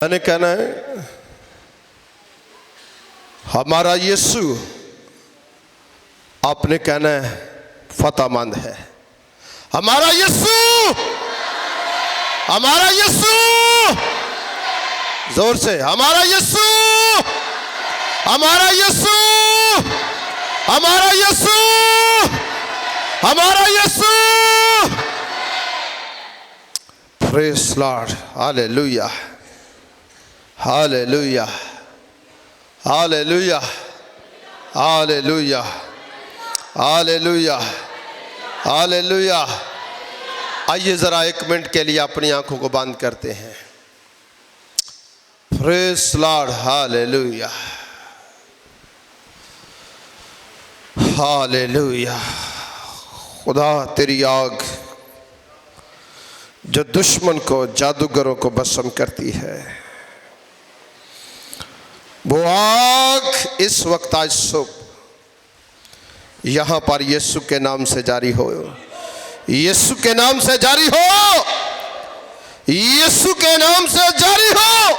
मैंने कहना है हमारा यीशु, आपने कहना है फतेहमंद है। हमारा यीशु, हमारा यीशु, जोर से हमारा यीशु, हमारा यीशु, हमारा यीशु, हमारा Yeshu. Praise Lord, hallelujah, hallelujah, hallelujah, hallelujah, hallelujah, hallelujah. आइए जरा एक मिनट के लिए अपनी आंखों को बंद करते हैं। Praise Lord, hallelujah, hallelujah. खुदा तेरी आग जो दुश्मन को, जादूगरों को भस्म करती है, वो आग इस वक्त आज सुबह यहाँ पर यीशु के नाम से जारी हो, यीशु के नाम से जारी हो, यीशु के नाम से जारी हो,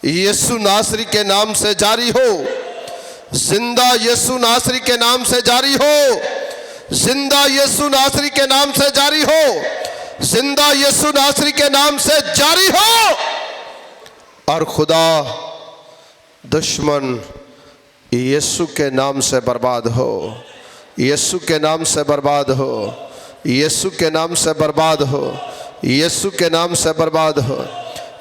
यीशु नासरी के नाम से जारी हो, जिंदा यीशु नासरी के नाम से जारी हो, जिंदा यीशु नासरी के नाम से जारी हो, जिंदा यीशु नासरी के नाम से जारी हो। और खुदा दुश्मन यीशु के नाम से बर्बाद हो, यीशु के नाम से बर्बाद हो, यीशु के नाम से बर्बाद हो, यीशु के नाम से बर्बाद हो,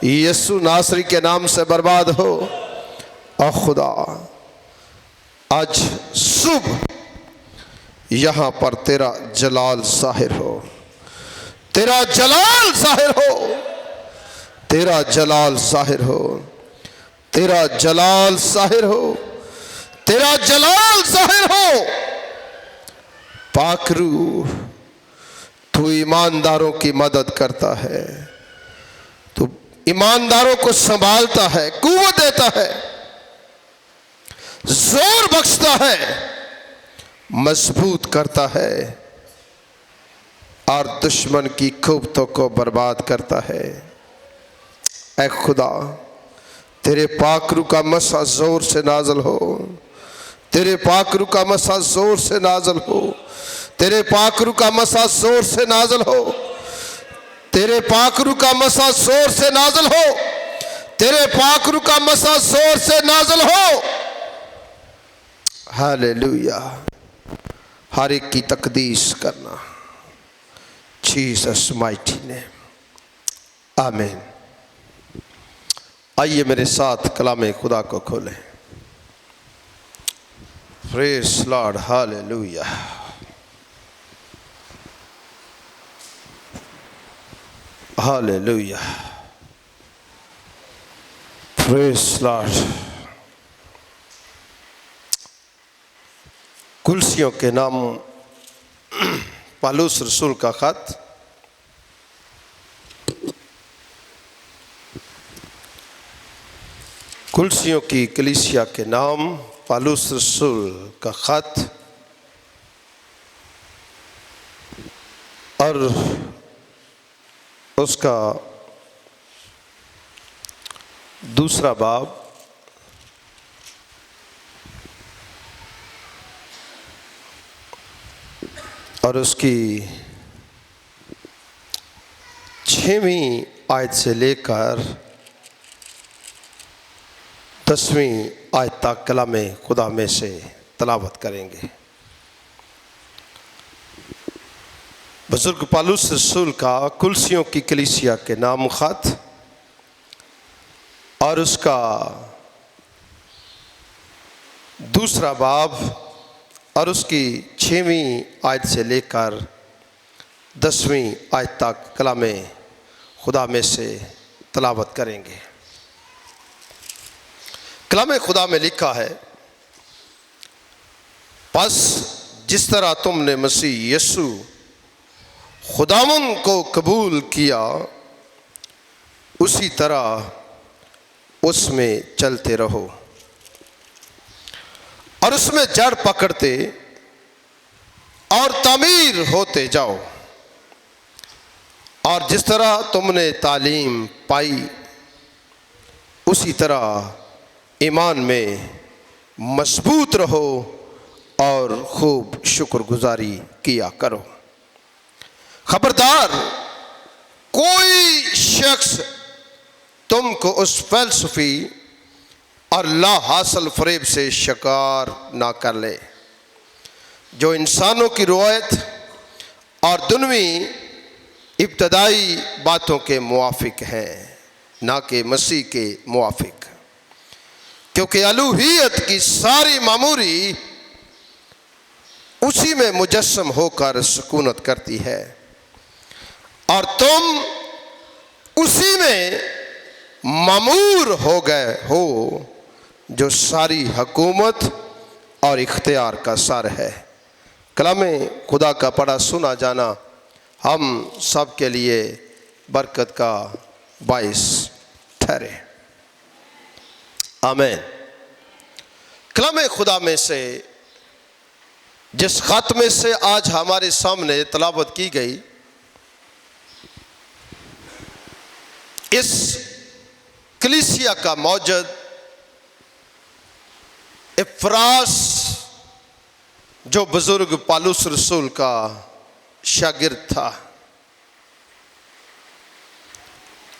यीशु नासरी के नाम से बर्बाद हो। और खुदा आज सुबह यहाँ पर तेरा जलाल ज़ाहिर हो, तेरा जलाल ज़ाहिर हो, तेरा जलाल ज़ाहिर हो, तेरा जलाल ज़ाहिर हो, तेरा जलाल ज़ाहिर हो। पाकरू, तू ईमानदारों की मदद करता है, तू ईमानदारों को संभालता है, कुव्वत देता है, जोर बख्शता है, मजबूत करता है और दुश्मन की खूबतों को बर्बाद करता है। ऐ खुदा, तेरे पाकरू का मसा जोर से नाजल हो, तेरे पाकरू का मसा जोर से नाजल हो, तेरे पाकरू का मसा जोर से नाजल हो, तेरे पाकरू का मसा जोर से नाजल हो, तेरे पाकरू का मसा जोर से नाजल हो। हालेलुया। हर एक की तकदीस करना, जीसस माइटी नेम, आमीन। आइए मेरे साथ कलामे खुदा को खोलें। Praise Lord, hallelujah, hallelujah, praise Lord. कुलसियों के नाम पौलुस रसूल का खत कुलसियों की कलीसिया के नाम पौलुस रसूल का खत और उसका दूसरा बाब और उसकी 6वीं आयत से लेकर 10वीं आयत तक कलामे खुदा में से तलावत करेंगे। बुजुर्ग पौलुस रसूल का कुलसियों की कलीसिया के नाम खत और उसका दूसरा बाब और उसकी 6वीं आयत से लेकर 10वीं आयत तक कलामे खुदा में से तलावत करेंगे। कलामे खुदा में लिखा है, बस जिस तरह तुमने मसीह यीशु खुदावन को कबूल किया, उसी तरह उसमें चलते रहो और उसमें जड़ पकड़ते और तामीर होते जाओ। और जिस तरह तुमने तालीम पाई उसी तरह ईमान में मजबूत रहो और खूब शुक्रगुजारी किया करो। खबरदार, कोई शख्स तुमको उस फलसफी और ला हासिल फरेब से शिकार ना कर ले जो इंसानों की रवायत और दुनवी इब्तदाई बातों के मुआफिक हैं, ना कि मसीह के मुआफिक, क्योंकि अलूहियत की सारी मामूरी उसी में मुजस्सम होकर सुकूनत करती है और तुम उसी में मामूर हो गए हो जो सारी हुकूमत और इख्तियार का सर है। कलामे खुदा का पढ़ा सुना जाना हम सब के लिए बरकत का बाइस ठहरे। आमीन। कलामे खुदा में से जिस खात्मे से आज हमारे सामने तलावत की गई, इस कलीसिया का मौजूद इफ्रास जो बुजुर्ग पालूस रसूल का शागिर्द था,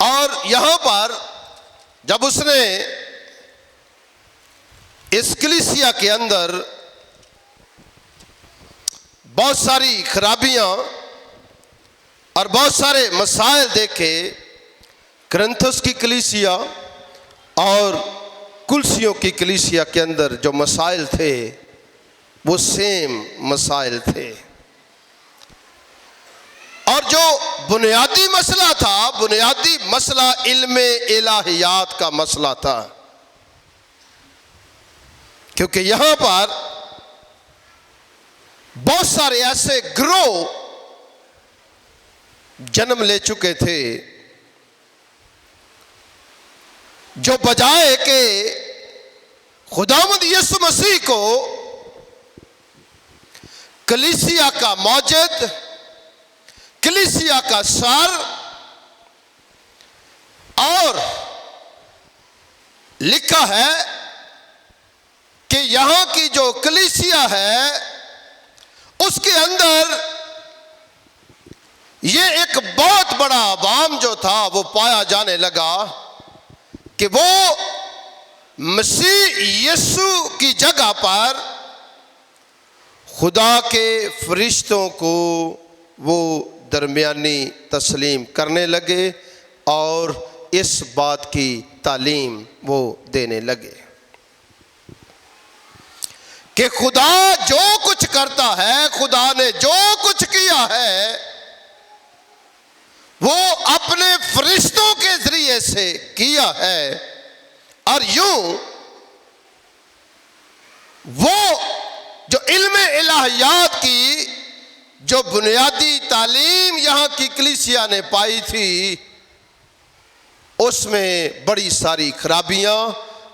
और यहां पर जब उसने इस कलीसिया के अंदर बहुत सारी खराबियां और बहुत सारे मसाइल देखे, करंथस की कलीसिया और कुलसियों की कलीसिया के अंदर जो मसाइल थे वो सेम मसाइल थे, और जो बुनियादी मसला था, बुनियादी मसला इल्मे इलाहियात का मसला था, क्योंकि यहां पर बहुत सारे ऐसे ग्रोह जन्म ले चुके थे जो बजाय के खुदावंद यीशु मसीह को कलीसिया का मौजूद, कलीसिया का सर और लिखा है कि यहां की जो कलीसिया है उसके अंदर ये एक बहुत बड़ा अवाम जो था वो पाया जाने लगा कि वो मसीह यीशु की जगह पर खुदा के फरिश्तों को वो दरमियानी तस्लीम करने लगे और इस बात की तालीम वो देने लगे कि खुदा जो कुछ करता है, खुदा ने जो कुछ किया है वो अपने फरिश्तों के जरिए से किया है, और यूं वो जो इल्मे इलाहियात की जो बुनियादी तालीम यहां की कलीसिया ने पाई थी उसमें बड़ी सारी खराबियां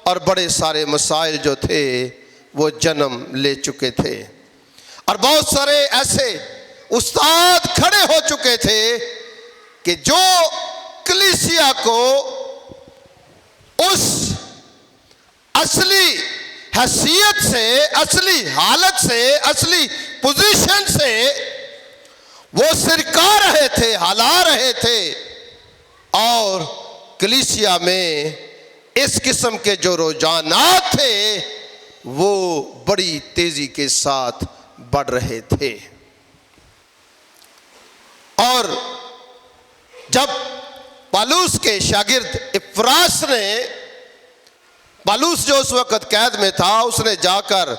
और बड़े सारे मसाइल जो थे वो जन्म ले चुके थे, और बहुत सारे ऐसे उस्ताद खड़े हो चुके थे कि जो कलीसिया को उस असली हैसियत से, असली हालत से, असली पोजीशन से वो सिरका रहे थे, हला रहे थे, और कलीसिया में इस किस्म के जो रुझानात थे वो बड़ी तेजी के साथ बढ़ रहे थे। और जब पालूस के शागिर्द इफ्रास ने, पालूस जो उस वक्त कैद में था, उसने जाकर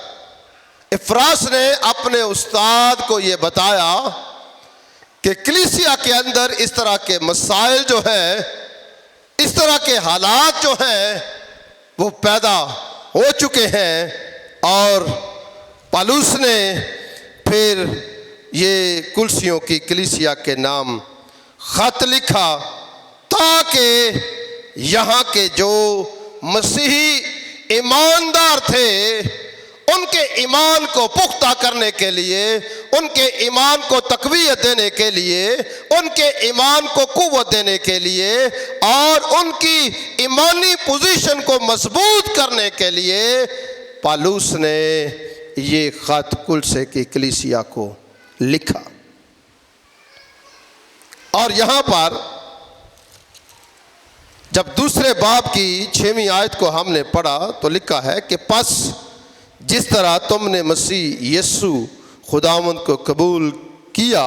इफ्रास ने अपने उस्ताद को ये बताया कि कलीसिया के अंदर इस तरह के मसाइल जो है, इस तरह के हालात जो हैं वो पैदा हो चुके हैं, और पालूस ने फिर ये कुलसियों की कलीसिया के नाम खत लिखा ताकि यहाँ के जो मसीही ईमानदार थे उनके ईमान को पुख्ता करने के लिए उनके ईमान को तकवीयत देने के लिए, उनके ईमान को कुव्वत देने के लिए और उनकी ईमानी पोजीशन को मजबूत करने के लिए पौलुस ने ये खत कुलसे की कलीसिया को लिखा। और यहां पर जब दूसरे बाब की 6वीं आयत को हमने पढ़ा तो लिखा है कि पस जिस तरह तुमने मसीह यीशु खुदावंद को कबूल किया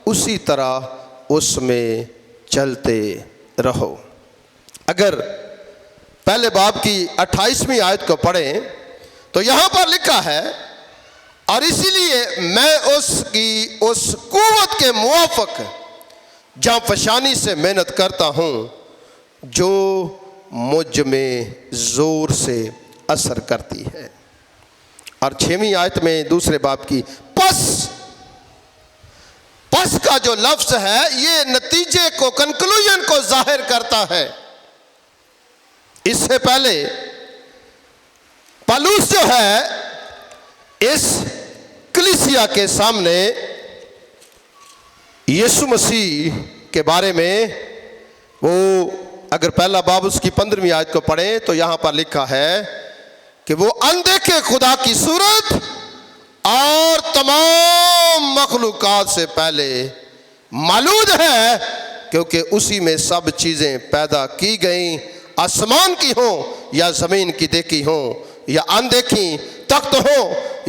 उसी तरह उसमें चलते रहो। अगर पहले बाब की 28वीं आयत को पढ़ें तो यहां पर लिखा है, और इसीलिए मैं उसकी उस कुव्वत के मुआफिक जांफशानी से मेहनत करता हूं जो मुझ में जोर से असर करती है। और 6वीं आयत में दूसरे बाब की पस का जो लफ्ज है ये नतीजे को, कंक्लूजन को जाहिर करता है। इससे पहले पौलुस जो है इस कलीसिया के सामने यीशु मसीह के बारे में, वो अगर पहला बाब उसकी 15वीं आयत को पढ़ें तो यहां पर लिखा है कि वो अनदेखे खुदा की सूरत और तमाम मखलूकात से पहले मौजूद है, क्योंकि उसी में सब चीजें पैदा की गई, आसमान की हो या जमीन की देखी हो या अनदेखी, तख्त हो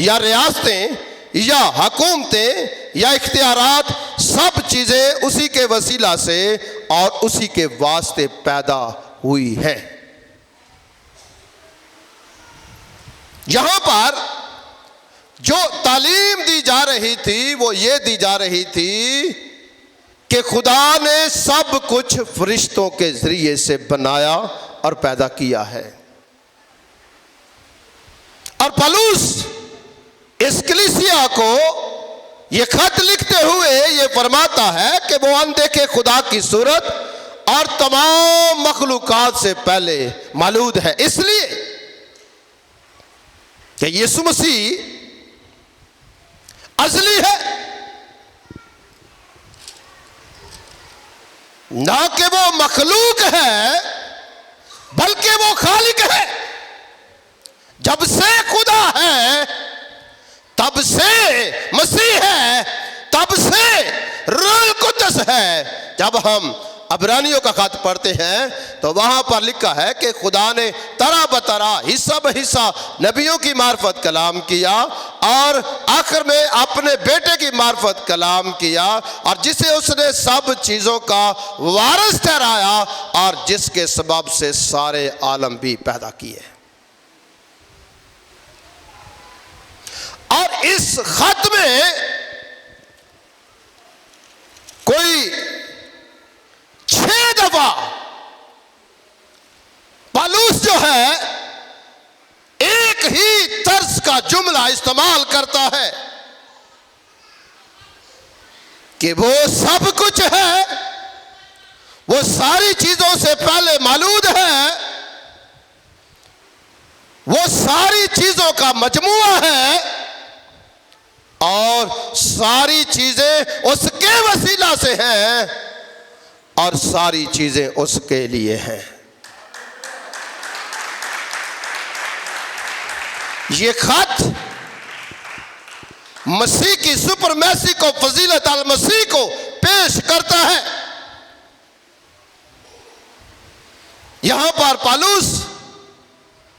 या रियासतें या हुकूमतें या इख्तियारात, सब चीजें उसी के वसीला से और उसी के वास्ते पैदा हुई है। यहां पर जो तालीम दी जा रही थी वो ये दी जा रही थी कि खुदा ने सब कुछ फरिश्तों के जरिए से बनाया और पैदा किया है। और पौलुस इस कलीसिया को ये खत लिखते हुए ये फरमाता है कि वो अनदेखे खुदा की सूरत और तमाम मखलूकात से पहले मौजूद है, इसलिए कि यीशु मसीह असली है, ना कि वो मखलूक है बल्कि वो खालिक है। जब से खुदा है तब से मसीह है, तब से रूह कुद्दस है। जब हम अब्रानियों का खत पढ़ते हैं तो वहां पर लिखा है कि खुदा ने तरह बतरा, हिस्सा बहिस्सा नबियों की मार्फत कलाम किया और आखिर में अपने बेटे की मार्फत कलाम किया, और जिसे उसने सब चीजों का वारिस ठहराया और जिसके सबब से सारे आलम भी पैदा किए। और इस खत में कोई 6 दफा पौलुस जो है एक ही तर्ज का जुमला इस्तेमाल करता है कि वो सब कुछ है, वो सारी चीजों से पहले मौजूद है, वो सारी चीजों का मजमुआ है और सारी चीजें उसके वसीला से हैं और सारी चीजें उसके लिए हैं। ये खत मसीह की सुपरमैसी को, फजीलत अल मसीह को पेश करता है। यहां पर पौलुस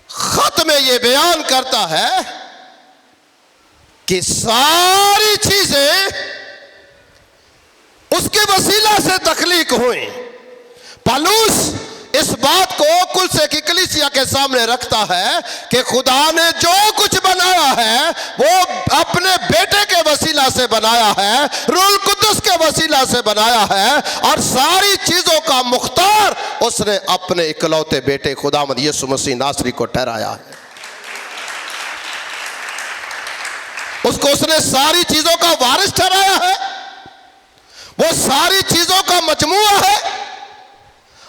खत में यह बयान करता है कि सारी चीजें उसके वसीला से तख्लीक हुई। पौलुस इस बात को कुलसे की कलीसिया के सामने रखता है कि खुदा ने जो कुछ बनाया है वो अपने बेटे के वसीला से बनाया है, रूह कुद्दुस के वसीला से बनाया है, और सारी चीजों का मुख्तार उसने अपने इकलौते बेटे खुदावंद यीशु मसीह नासरी को ठहराया है। उसको उसने सारी चीजों का वारिस ठहराया है, वो सारी चीजों का मजमुआ है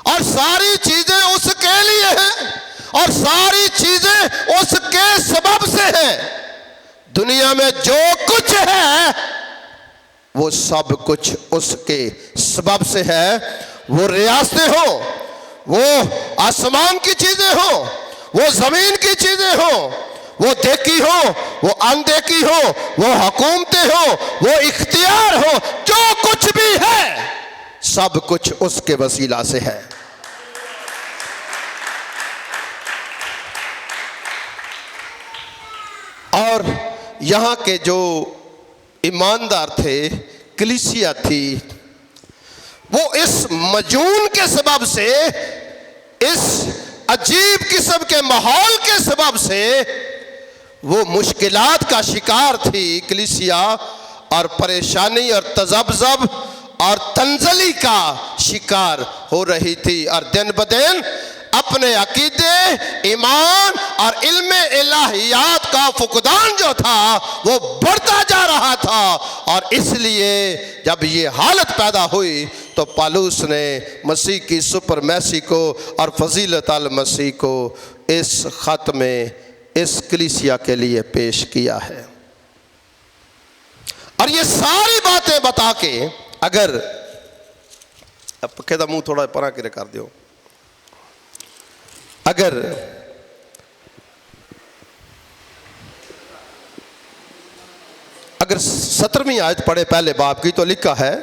और सारी चीजें उसके लिए हैं और सारी चीजें उसके सबब से हैं। दुनिया में जो कुछ है वो सब कुछ उसके सबब से है। वो रियासतें हो, वो आसमान की चीजें हो, वो जमीन की चीजें हो, वो देखी हो, वो अनदेखी हो, वो हुकूमतें हो, वो इख्तियार हो, जो कुछ भी है सब कुछ उसके वसीला से है। और यहां के जो ईमानदार थे, कलीसिया थी, वो इस मजून के सबब से, इस अजीब किस्म के माहौल के सबब से वो मुश्किलात का शिकार थी कलीसिया, और परेशानी और तजब्जब और तंजली का शिकार हो रही थी। और दिन ब दिन अपने अकीदे, ईमान और इल्म इलाहियात का फुकदान जो था वो बढ़ता जा रहा था। और इसलिए जब ये हालत पैदा हुई तो पौलुस ने मसीह की सुपरमैसी को और फजीलत अल मसीह को इस खत में इस कलीसिया के लिए पेश किया है। और ये सारी बातें बता के, अगर अब कहता मुंह थोड़ा परा के कर दो, अगर अगर 17वीं आयत पढ़े पहले बाब की, तो लिखा है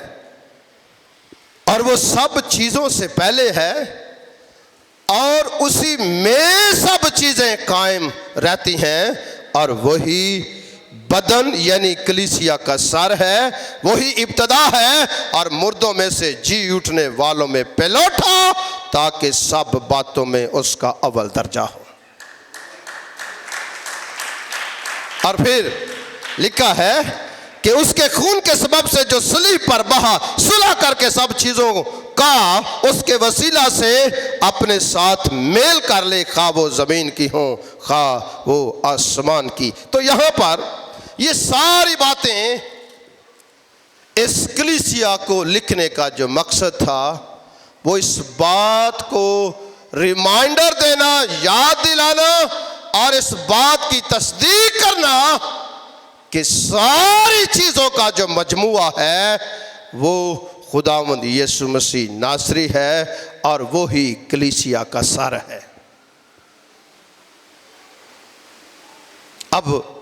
और वो सब चीजों से पहले है और उसी में सब चीजें कायम रहती हैं, और वही बदन यानी कलीसिया का सर है, वही इब्तदा है और मुर्दों में से जी उठने वालों में पहलौठा, ताकि सब बातों में उसका अव्वल दर्जा हो। और फिर लिखा है कि उसके खून के सबब से जो सलीब पर बहा, सुलह करके सब चीजों का उसके वसीला से अपने साथ मेल कर ले, खा वो जमीन की हो खा वो आसमान की। तो यहां पर ये सारी बातें इस कलीसिया को लिखने का जो मकसद था वो इस बात को रिमाइंडर देना, याद दिलाना और इस बात की तस्दीक करना कि सारी चीजों का जो मजमुआ है वो खुदावंद यीशु मसीह नासरी है और वो ही कलीसिया का सर है। अब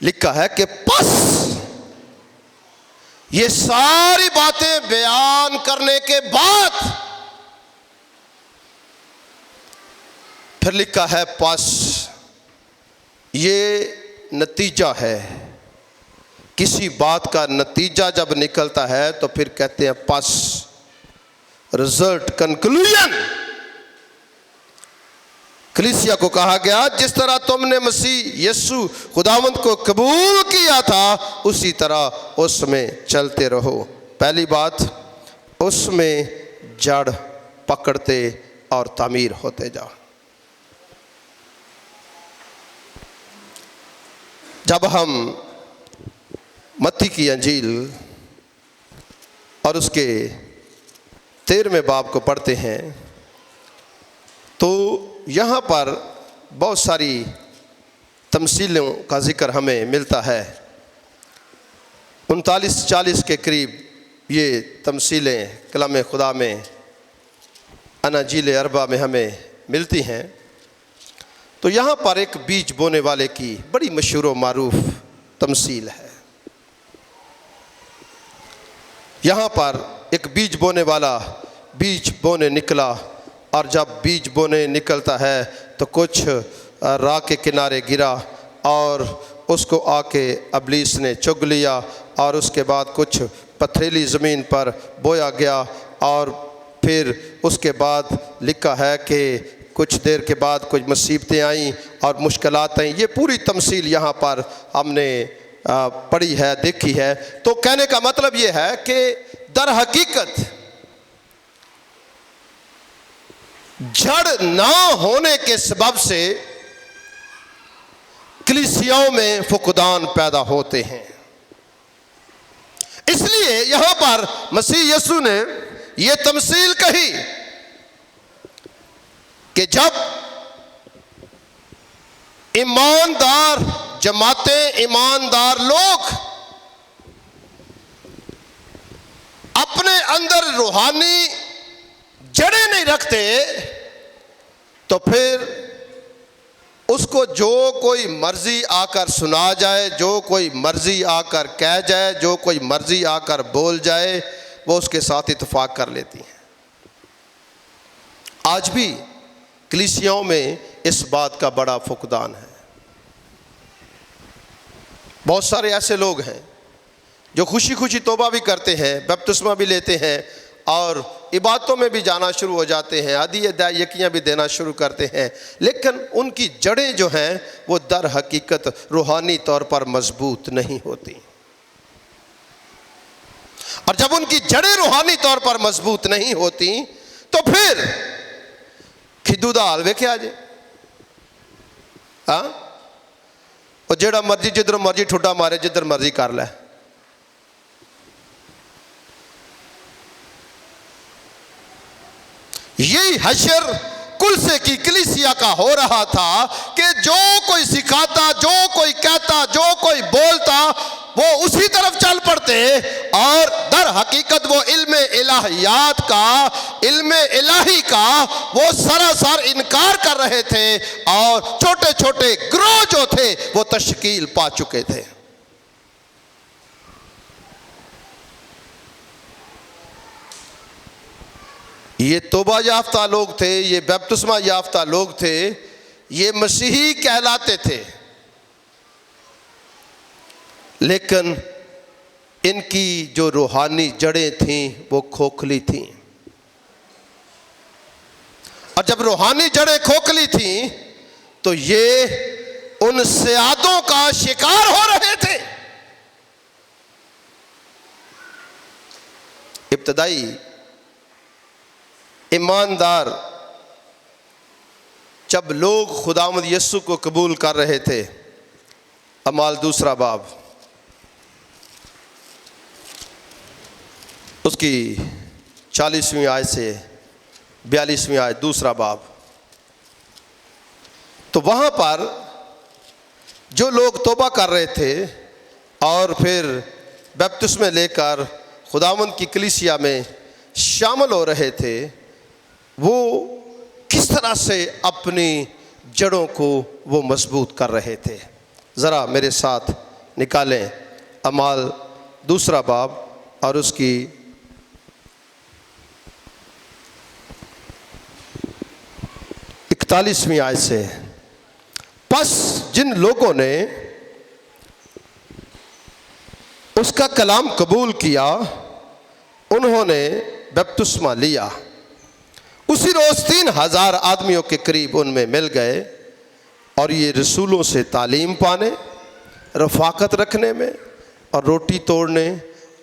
लिखा है कि बस ये सारी बातें बयान करने के बाद फिर लिखा है बस ये नतीजा है। किसी बात का नतीजा जब निकलता है तो फिर कहते हैं बस, रिजल्ट, कंक्लूजन। कलीसिया को कहा गया जिस तरह तुमने मसीह यीशु खुदावंद को कबूल किया था उसी तरह उसमें चलते रहो। पहली बात, उसमें जड़ पकड़ते और तामीर होते जाओ। जब हम मत्ती की अंजील और उसके 13वें बाब को पढ़ते हैं तो यहाँ पर बहुत सारी तमसीलों का जिक्र हमें मिलता है। 39-40 के करीब ये तमसीलें कलाम खुदा में अनाजील अरबा में हमें मिलती हैं। तो यहाँ पर एक बीज बोने वाले की बड़ी मशहूर व मारूफ तमसील है। यहाँ पर एक बीज बोने वाला बीज बोने निकला और जब बीज बोने निकलता है तो कुछ राह के किनारे गिरा और उसको आके अबलीस ने चुग लिया और उसके बाद कुछ पथरीली ज़मीन पर बोया गया और फिर उसके बाद लिखा है कि कुछ देर के बाद कुछ मुसीबतें आईं और मुश्किलात आईं। ये पूरी तमसील यहाँ पर हमने पढ़ी है, देखी है। तो कहने का मतलब ये है कि दर हकीकत जड़ ना होने के सबब से कलीसियाओं में फुकदान पैदा होते हैं। इसलिए यहां पर मसीह यीशु ने यह तमसील कही कि जब ईमानदार जमातें, ईमानदार लोग अपने अंदर रूहानी जड़ें नहीं रखते, तो फिर उसको जो कोई मर्जी आकर सुना जाए, जो कोई मर्जी आकर कह जाए, जो कोई मर्जी आकर बोल जाए, वो उसके साथ इत्तेफाक कर लेती हैं। आज भी कलीसियाओं में इस बात का बड़ा फुकदान है। बहुत सारे ऐसे लोग हैं जो खुशी खुशी तौबा भी करते हैं, बपतिस्मा भी लेते हैं और इबादतों में भी जाना शुरू हो जाते हैं, आदि अदायगियाँ भी देना शुरू करते हैं, लेकिन उनकी जड़ें जो हैं वो दर हकीकत रूहानी तौर पर मजबूत नहीं होती। और जब उनकी जड़ें रूहानी तौर पर मजबूत नहीं होती तो फिर खिदू दा हाल वेख्या जे, हाँ, और जेड़ा मर्जी जिधर मर्जी ठुड्डा मारे, जिधर मर्जी कर ले। यही हशर कुलसे की कलीसिया का हो रहा था कि जो कोई सिखाता, जो कोई कहता, जो कोई बोलता, वो उसी तरफ चल पड़ते और दर हकीकत वो इल्म इलाहियात का, इल्म इलाही का वो सरासर इनकार कर रहे थे और छोटे छोटे ग्रोह जो थे वो तश्कील पा चुके थे। ये तौबा याफ्ता लोग थे, ये बपतिस्मा याफ्ता लोग थे, ये मसीही कहलाते थे, लेकिन इनकी जो रूहानी जड़ें थीं वो खोखली थीं। और जब रूहानी जड़ें खोखली थीं तो ये उन सियादों का शिकार हो रहे थे। इब्तदाई ईमानदार जब लोग खुदावंद यीशु को कबूल कर रहे थे, अमाल 2 बाब उसकी 40वीं आयत से 42वीं आयत, 2 बाब, तो वहाँ पर जो लोग तौबा कर रहे थे और फिर बपतिस्मा लेकर खुदावंद की कलीसिया में शामिल हो रहे थे, वो किस तरह से अपनी जड़ों को वो मजबूत कर रहे थे। ज़रा मेरे साथ निकालें अमाल 2 बाब और उसकी 41वीं आयत से। बस जिन लोगों ने उसका कलाम कबूल किया, उन्होंने बपतिस्मा लिया। उसी रोज़ 3000 आदमियों के करीब उनमें मिल गए और ये रसूलों से तालीम पाने, रफ़ाकत रखने में और रोटी तोड़ने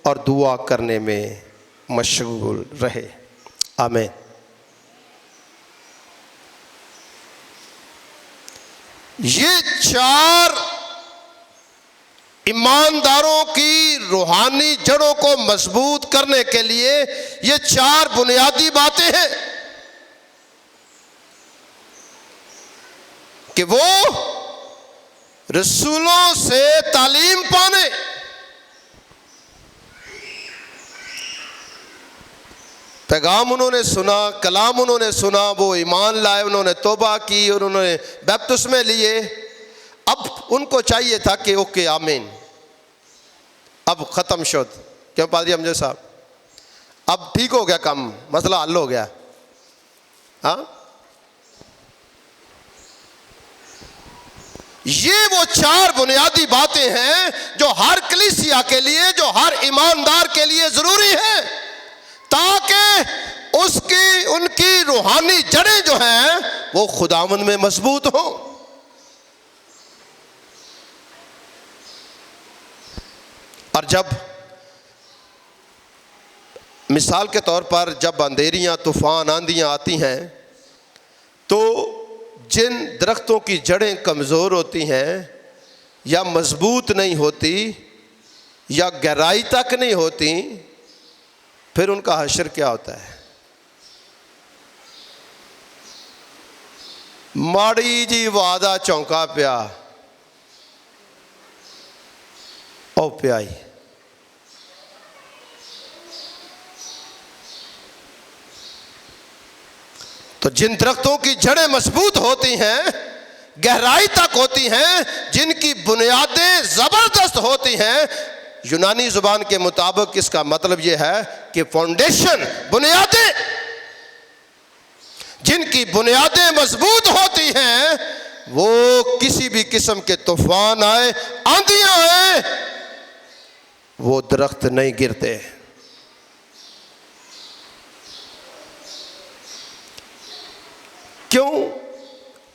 और दुआ करने में मशगूल रहे। आमीन। ये 4 ईमानदारों की रूहानी जड़ों को मजबूत करने के लिए ये 4 बुनियादी बातें हैं कि वो रसूलों से तालीम पाने, पैगाम उन्होंने सुना, कलाम उन्होंने सुना, वो ईमान लाए, उन्होंने तौबा की और उन्होंने बपतिस्मे लिए। अब उनको चाहिए था कि ओके आमीन, अब ख़त्म शुद, क्यों पादरी हमजे साहब, अब ठीक हो गया काम, मसला हल हो गया। हाँ, ये वो 4 बुनियादी बातें हैं जो हर कलीसिया के लिए, जो हर ईमानदार के लिए ज़रूरी है, ताकि उसकी उनकी रूहानी जड़ें जो हैं वो खुदावंद में मजबूत हों। और जब मिसाल के तौर पर जब अंधेरियां, तूफान, आंधियां आती हैं, तो जिन दरख्तों की जड़ें कमज़ोर होती हैं या मजबूत नहीं होती या गहराई तक नहीं होती, फिर उनका हशर क्या होता है? माड़ी जी वादा चौंका पिया, ओ प्याई, तो जिन दरख्तों की जड़ें मजबूत होती हैं, गहराई तक होती हैं, जिनकी बुनियादें जबरदस्त होती हैं, यूनानी जुबान के मुताबिक इसका मतलब यह है कि फाउंडेशन, बुनियादें, जिनकी बुनियादें मजबूत होती हैं, वो किसी भी किस्म के तूफान आए, आंधियां आए, वो दरख्त नहीं गिरते। क्यों?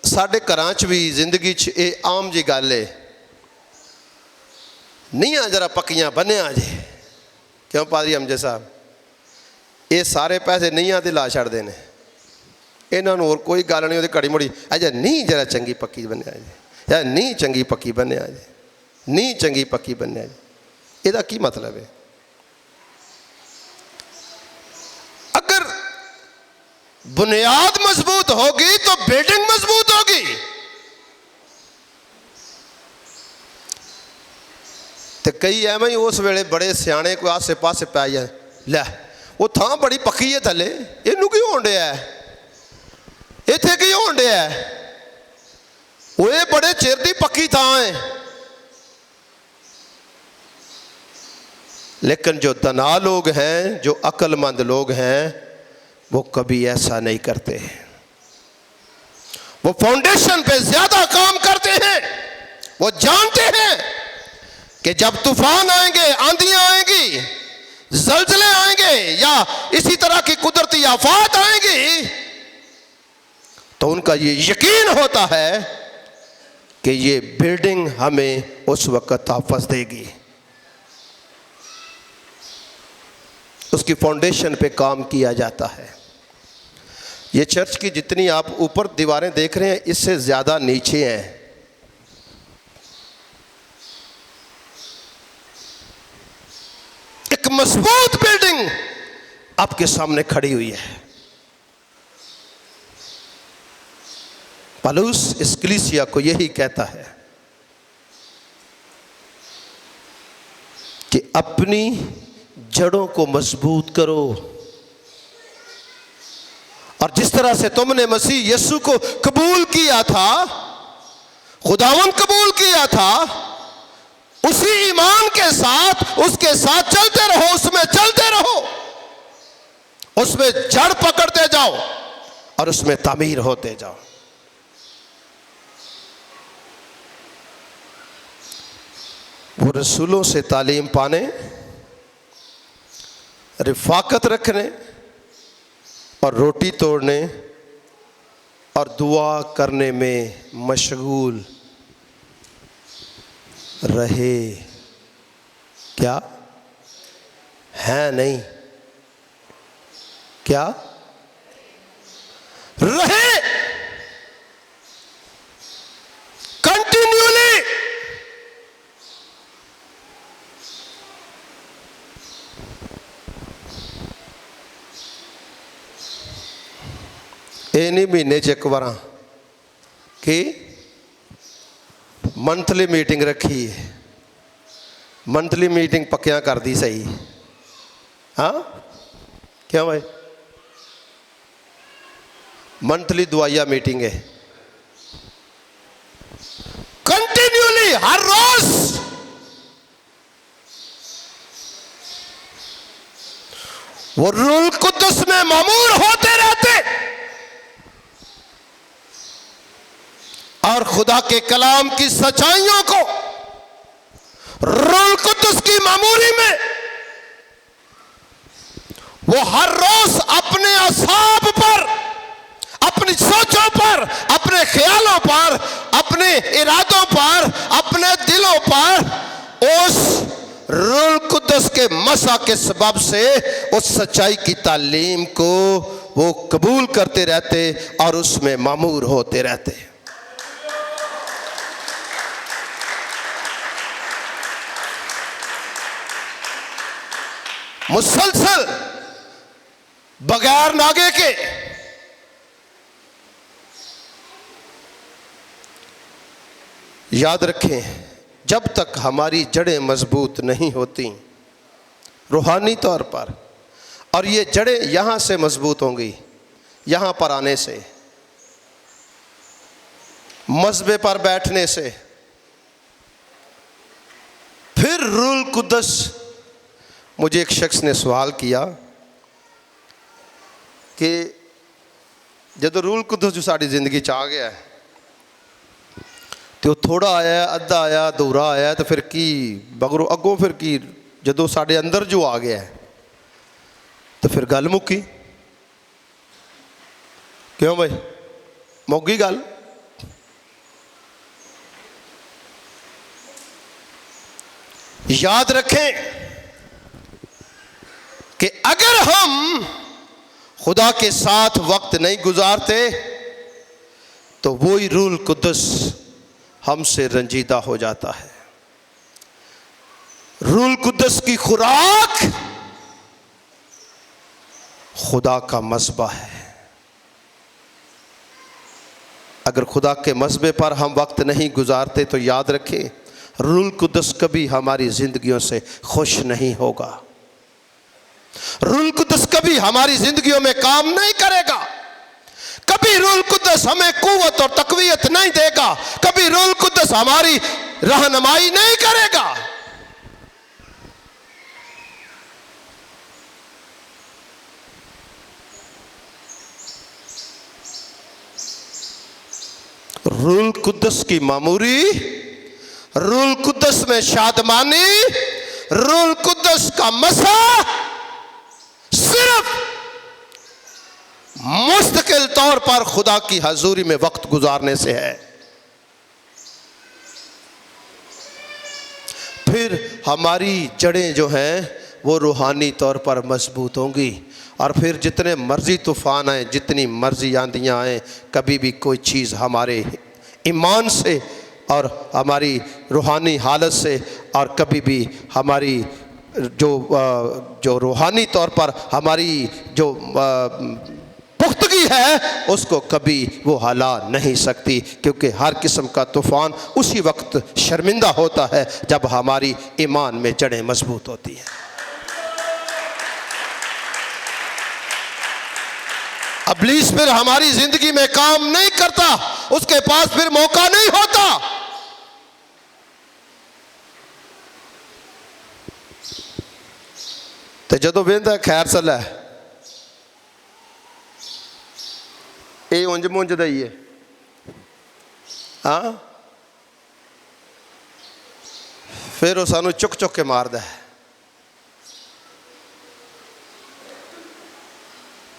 साढ़े घरां च भी जिंदगी च ये आम जी गल है, नीहां जरा पक्कियां बन्निया जे। क्यों पादरी अमजद साहब, ये सारे पैसे नीहां ते ला छड़दे ने, इन्हां नूं होर कोई गल नहीं, घड़ी मुड़ी अजा नींह जरा चंगी पक्की बन्निया जे, या नींह चंगी पक्की बन्निया जे, नींह चंगी पक्की बन्निया जे। ਇਹਦਾ ਕੀ मतलब है? अगर बुनियाद मजबूत होगी तो बिल्डिंग मजबूत होगी। तो कई एवं ही उस वेले बड़े सियाने कोई आसे पासे पै जाए, लै वो थां बड़ी पक्की है थले, इनू की होण डिया, इत्थे की होण डिया, वो बड़े चिर दी पक्की थां है। लेकिन जो दाना लोग हैं, जो अक्लमंद लोग हैं, वो कभी ऐसा नहीं करते। वो फाउंडेशन पे ज्यादा काम करते हैं। वो जानते हैं कि जब तूफान आएंगे, आंधियां आएंगी, जलजले आएंगे, या इसी तरह की कुदरती आफात आएंगी, तो उनका ये यकीन होता है कि ये बिल्डिंग हमें उस वक्त तहफ़्फ़ुज़ देगी। उसकी फाउंडेशन पे काम किया जाता है। ये चर्च की जितनी आप ऊपर दीवारें देख रहे हैं, इससे ज़्यादा नीचे हैं। एक मजबूत बिल्डिंग आपके सामने खड़ी हुई है। पौलुस इस कलीसिया को यही कहता है कि अपनी जड़ों को मजबूत करो, और जिस तरह से तुमने मसीह यीशु को कबूल किया था, खुदावन कबूल किया था, उसी ईमान के साथ उसके साथ चलते रहो, उसमें चलते रहो, उसमें जड़ पकड़ते जाओ और उसमें तामीर होते जाओ। वो रसूलों से तालीम पाने, रिफाकत रखने और रोटी तोड़ने और दुआ करने में मशगूल रहे। क्या है? नहीं, क्या रहे? कंटिन्यूली। ये नहीं महीने च एक बार कि मंथली मीटिंग रखी है, मंथली मीटिंग पक्कियां कर दी सही। हाँ क्यों भाई? मंथली दुआया मीटिंग है, कंटिन्यूली हर रोज। वो रूह कुद्दुस में मामूर होते रहते और खुदा के कलाम की सच्चाइयों को रूह कुद्दुस की मामूरी में वो हर रोज अपने असाब पर, अपनी सोचों पर, अपने ख्यालों पर, अपने इरादों पर, अपने दिलों पर उस रूह कुद्दुस के मसा के सबब से उस सच्चाई की तालीम को वो कबूल करते रहते और उसमें मामूर होते रहते। मुसलसल बगैर नागे के याद रखें, जब तक हमारी जड़ें मजबूत नहीं होती रूहानी तौर पर, और ये जड़ें यहाँ से मजबूत होंगी, यहाँ पर आने से, मज़बे पर बैठने से, फिर रूल कुद्दस। मुझे एक शख्स ने सवाल किया कि जब रूल कुद्दस जो साड़ी जिंदगी च आ गया है तो थोड़ा आया, अद्धा आया, अधूरा आया, तो फिर की बगरों अगों फिर की जो साढ़े अंदर जो आ गया है तो फिर गल मुक्की। क्यों भाई, मुक गई गल? याद रखें कि अगर हम खुदा के साथ वक्त नहीं गुजारते तो वही रूल कुद्दस हमसे रंजीदा हो जाता है। रूल कुद्दस की खुराक खुदा का मज़बा है। अगर खुदा के मज़बे पर हम वक्त नहीं गुजारते तो याद रखें रूल कुद्दस कभी हमारी जिंदगियों से खुश नहीं होगा। रूल कुद्दस कभी हमारी जिंदगियों में काम नहीं करेगा। कभी रूल कुद्दस हमें कुव्वत और तकवीयत नहीं देगा। कभी रूल कुद्दस हमारी रहनुमाई नहीं करेगा। रूल कुद्दस की मामूरी, रूल कुद्दस में शादमानी, रूल कुद्दस का मसा सिर्फ मुस्तकिल तौर पर खुदा की हजूरी में वक्त गुजारने से है। फिर हमारी जड़ें जो हैं वो रूहानी तौर पर मजबूत होंगी, और फिर जितने मर्जी तूफान आए, जितनी मर्जी आंधियाँ आए, कभी भी कोई चीज़ हमारे ईमान से और हमारी रूहानी हालत से, और कभी भी हमारी जो रूहानी तौर पर हमारी जो पुख्तगी है उसको कभी वो हिला नहीं सकती, क्योंकि हर किस्म का तूफ़ान उसी वक्त शर्मिंदा होता है जब हमारी ईमान में जड़ें मजबूत होती हैं। इब्लीस फिर हमारी जिंदगी में काम नहीं करता, उसके पास फिर मौका नहीं होता। तो जदों वेंदा खैर सला ये उंज मुंज दा ही है, हाँ, फिर वो सानू चुक चुक के मारदा है।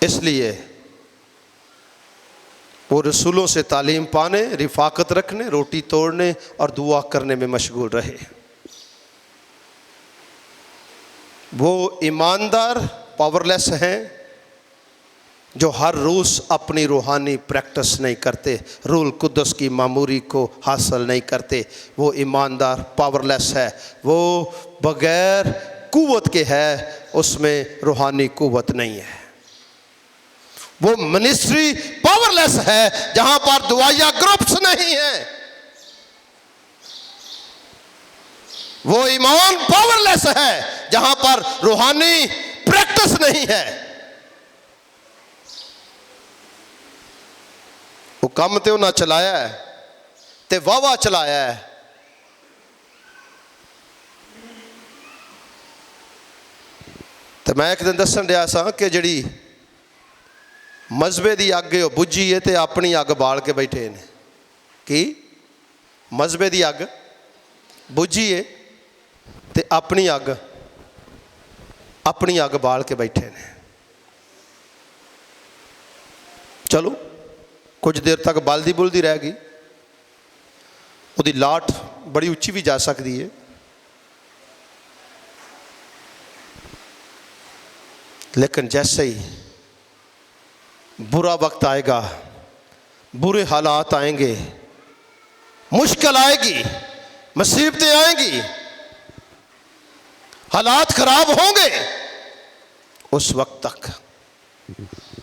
इसलिए वो रसूलों से तालीम पाने, रिफाकत रखने, रोटी तोड़ने और दुआ करने में मशगूल रहे। वो ईमानदार पावरलेस हैं जो हर रोज़ अपनी रूहानी प्रैक्टिस नहीं करते, रूल कुद्दस की मामूरी को हासिल नहीं करते। वो ईमानदार पावरलेस है, वो बग़ैर कुव्वत के है, उसमें रूहानी कुव्वत नहीं है। वो मिनिस्ट्री पावरलेस है जहां पर दुआया ग्रुप्स नहीं है। वो ईमान पावरलेस है जहां पर रूहानी प्रैक्टिस नहीं है। वो काम तो उन्हें चलाया है ते वाह चलाया है। तो मैं एक दिन दसन रहा सा कि जिहड़ी मजहबे की अग है बुझी है तो अपनी अग बाल के बैठे ने। कि मजहबे की अग बुझी है तो अपनी अग बाल के बैठे ने। चलो कुछ देर तक बलदी बुलदी रह गई, उसकी लाट बड़ी उच्ची भी जा सकती है, लेकिन जैसे ही बुरा वक्त आएगा, बुरे हालात आएंगे, मुश्किल आएगी, मुसीबतें आएंगी, हालात खराब होंगे, उस वक्त तक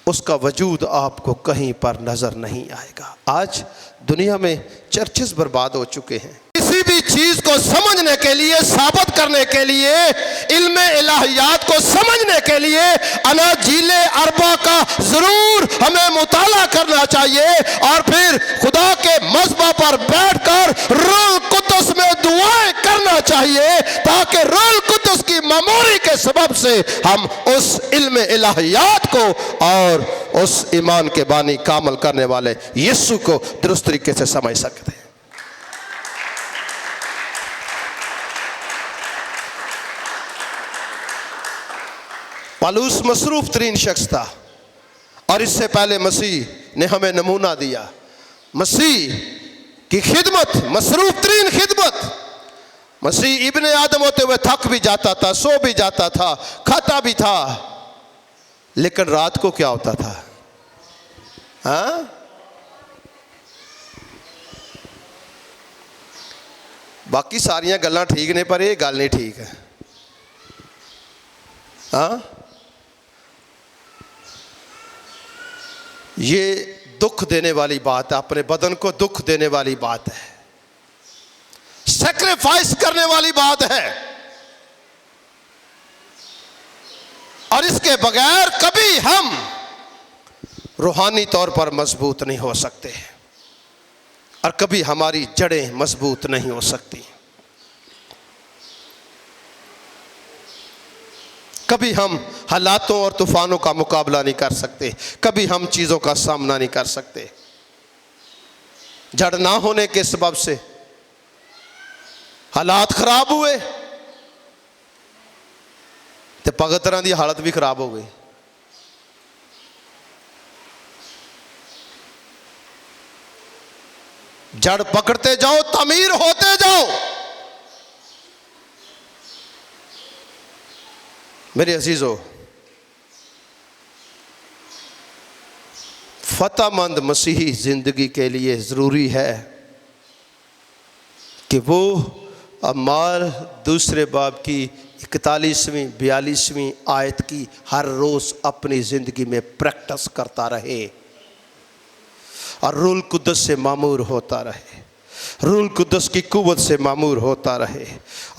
उसका वजूद आपको कहीं पर नजर नहीं आएगा। आज दुनिया में चर्चेस बर्बाद हो चुके हैं। किसी भी किसी चीज को समझने के लिए, साबित करने के लिए, इल्म इलाहियात को समझने के लिए अनाजीले अरबा का जरूर हमें मुताला करना चाहिए और फिर खुदा के मज़बा पर बैठकर रूह कुद्दुस में दुआएं करना चाहिए ताकि रूह कुद्दुस की मामूरी के सबब से हम उस इल्म इलाहियात को और उस ईमान के बानी कामल करने वाले यीशु को दुरुस्त तरीके से समझ सकते हैं। पौलुस मसरूफ तरीन शख्स था और इससे पहले मसीह ने हमें नमूना दिया। मसीह की खिदमत, मसरूफ तरीन खिदमत। मसीह इब्ने आदम होते हुए थक भी जाता था, सो भी जाता था, खाता भी था, लेकिन रात को क्या होता था? हाँ, बाकी सारियां गल्लां ठीक ने पर यह गल नहीं ठीक है। हाँ, ये दुख देने वाली बात है, अपने बदन को दुख देने वाली बात है, सैक्रिफाइस करने वाली बात है और इसके बगैर कभी हम रूहानी तौर पर मजबूत नहीं हो सकते और कभी हमारी जड़ें मजबूत नहीं हो सकती। कभी हम हालातों और तूफानों का मुकाबला नहीं कर सकते, कभी हम चीज़ों का सामना नहीं कर सकते। जड़ ना होने के सबब से हालात खराब हुए तो भगतरां दी हालत भी खराब हो गई। जड़ पकड़ते जाओ, तमीर होते जाओ। मेरे अजीजों, फतहमंद मसीही जिंदगी के लिए ज़रूरी है कि वो अमाल दूसरे बाब की 41वीं 42वीं आयत की हर रोज़ अपनी ज़िंदगी में प्रैक्टिस करता रहे और रूह कुद्दुस से मामूर होता रहे, रूह कुद्दुस की कुव्वत से मामूर होता रहे।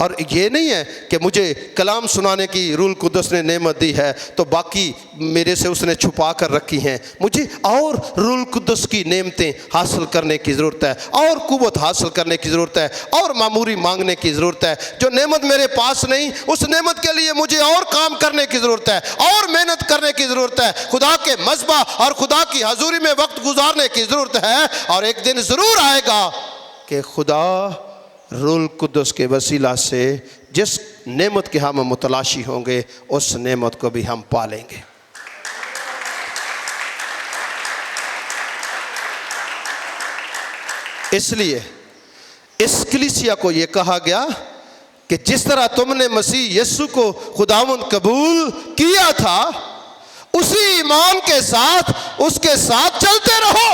और ये नहीं है कि मुझे कलाम सुनाने की रूह कुद्दुस ने नेमत दी है तो बाकी मेरे से उसने छुपा कर रखी हैं। मुझे और रूह कुद्दुस की नेमतें हासिल करने की ज़रूरत है, और कुव्वत हासिल करने की ज़रूरत है, और मामूरी मांगने की ज़रूरत है। जो नेमत मेरे पास नहीं, उस नेमत के लिए मुझे और काम करने की ज़रूरत है, और मेहनत करने की ज़रूरत है, खुदा के मज़बा और खुदा की हजूरी में वक्त गुजारने की ज़रूरत है। और एक दिन ज़रूर आएगा कि खुदा रूह कुद्दुस के वसीला से जिस नेमत के हम मुतलाशी होंगे उस नेमत को भी हम पालेंगे। इसलिए इस कलीसिया को यह कहा गया कि जिस तरह तुमने मसीह यीशु को खुदावंद कबूल किया था, उसी ईमान के साथ उसके साथ चलते रहो।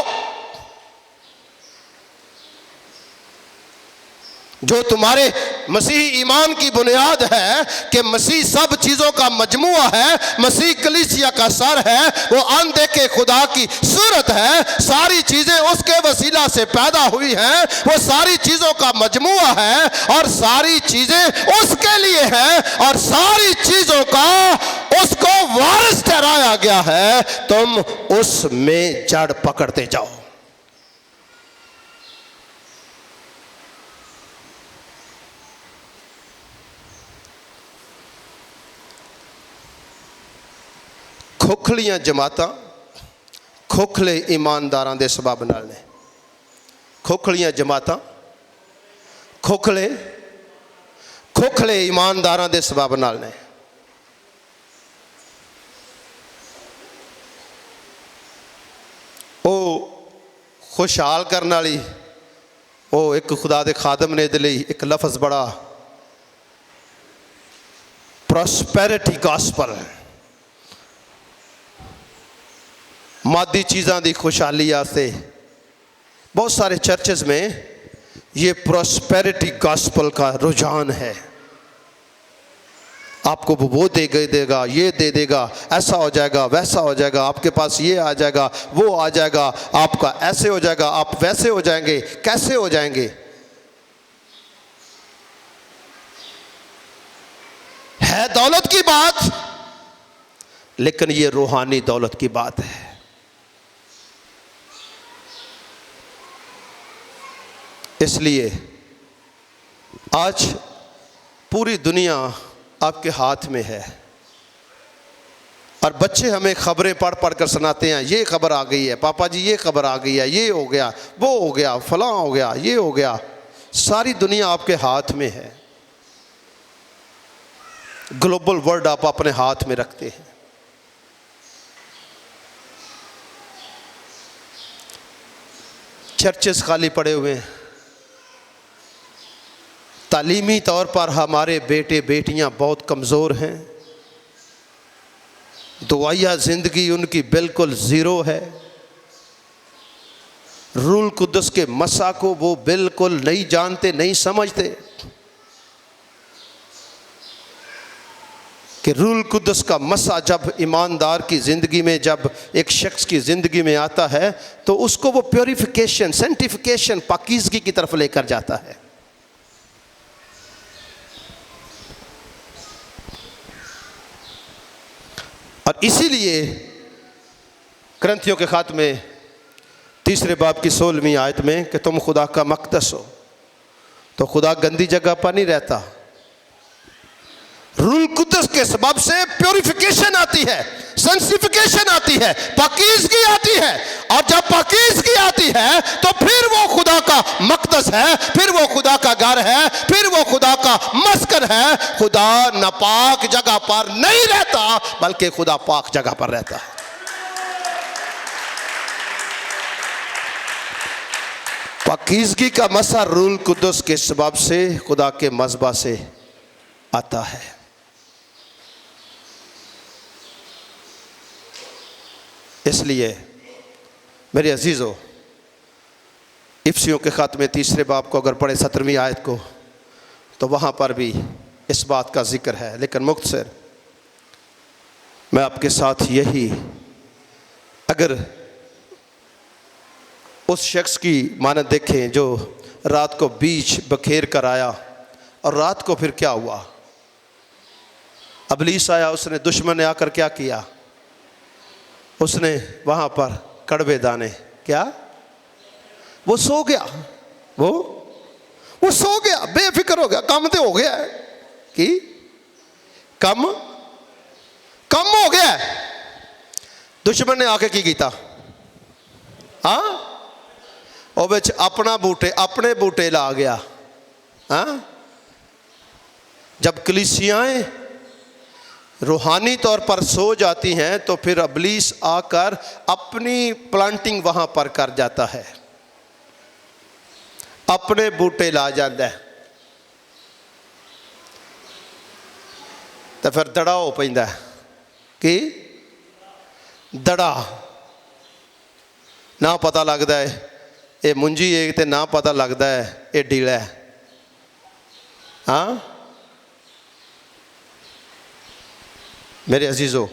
जो तुम्हारे मसीह ईमान की बुनियाद है कि मसीह सब चीज़ों का मजमुआ है, मसीह कलीसिया का सर है, वो अनदेखे खुदा की सूरत है, सारी चीज़ें उसके वसीला से पैदा हुई हैं, वो सारी चीज़ों का मजमुआ है और सारी चीज़ें उसके लिए हैं और सारी चीज़ों का उसको वारिस ठहराया गया है। तुम उसमें जड़ पकड़ते जाओ। खोखलियां जमातां खोखले ईमानदारां दे सबब नाल ने। खोखलियां जमातां खोखले ईमानदारां दे सबब नाल ने। ओ खुशहाल करने वाली ओ एक खुदा दे खादम ने दे लई एक लफ्ज़ बड़ा प्रॉस्पेरिटी गॉस्पल, मादी चीज़ों की खुशहाली आस्ते बहुत सारे चर्चेज़ में ये प्रॉस्पेरिटी गॉस्पल का रुझान है। आपको वो देगा, ये दे देगा, ऐसा हो जाएगा, वैसा हो जाएगा, आपके पास ये आ जाएगा, वो आ जाएगा, आपका ऐसे हो जाएगा, आप वैसे हो जाएंगे, कैसे हो जाएंगे। है दौलत की बात, लेकिन ये रूहानी दौलत की बात है। इसलिए आज पूरी दुनिया आपके हाथ में है और बच्चे हमें खबरें पढ़ पढ़ कर सुनाते हैं, ये खबर आ गई है पापा जी, ये खबर आ गई है, ये हो गया, वो हो गया, फलां हो गया, ये हो गया। सारी दुनिया आपके हाथ में है। ग्लोबल वर्ल्ड आप अपने हाथ में रखते हैं। चर्चेस खाली पड़े हुए हैं। तालीमी तौर पर हमारे बेटे बेटियां बहुत कमज़ोर हैं। दुआया ज़िंदगी उनकी बिल्कुल ज़ीरो है। रूल कुद्दस के मसा को वो बिल्कुल नहीं जानते, नहीं समझते कि रूल कुद्दस का मसा जब ईमानदार की ज़िंदगी में, जब एक शख्स की ज़िंदगी में आता है तो उसको वो प्योरिफिकेशन, सेंटिफिकेशन, पाकीज़गी की तरफ लेकर जाता है। और इसीलिए करंथियों के खात में 3 बाब की 16वीं आयत में कि तुम खुदा का मक़दस हो, तो खुदा गंदी जगह पर नहीं रहता। रूल कुद्दस के सबब से प्योरिफिकेशन आती है, सेंसिफिकेशन आती है, पाकीज़गी आती है। और जब पाकीज़गी आती है तो फिर वो खुदा का मक़दस है, फिर वो खुदा का घर है, फिर वो खुदा का मस्कन है। खुदा नापाक जगह पर नहीं रहता, बल्कि खुदा पाक जगह पर रहता है। पाकीज़गी का मसा रूल कुद्दस के सबब से, खुदा के मज़बा से आता है। इसलिए मेरे अजीज़ों, इफ्सियों के ख़त में 3 बाब को अगर पढ़े 17वीं आयत को, तो वहाँ पर भी इस बात का जिक्र है। लेकिन मुख्तसर मैं आपके साथ यही, अगर उस शख्स की मानत देखें जो रात को बीज बखेर कर आया, और रात को फिर क्या हुआ? अबलीस आया, उसने, दुश्मन ने आकर क्या किया? उसने वहाँ पर कड़वे दाने, क्या वो सो गया, वो सो गया, बेफिक्र हो गया। काम तो हो गया है कि कम हो गया है। दुश्मन ने आके की किया? हाँ, वो बिच अपने बूटे ला गया। हाँ, जब कलीसियाएं रूहानी तौर पर सो जाती हैं तो फिर अबलीस आकर अपनी प्लांटिंग वहां पर कर जाता है, अपने बूटे ला जाता है। तो फिर दड़ा हो पैंदा है कि दड़ा ना पता लगता है ये मुंजी है, तो ना पता लगता है ये डीला है। हाँ मेरे अजीज़ों,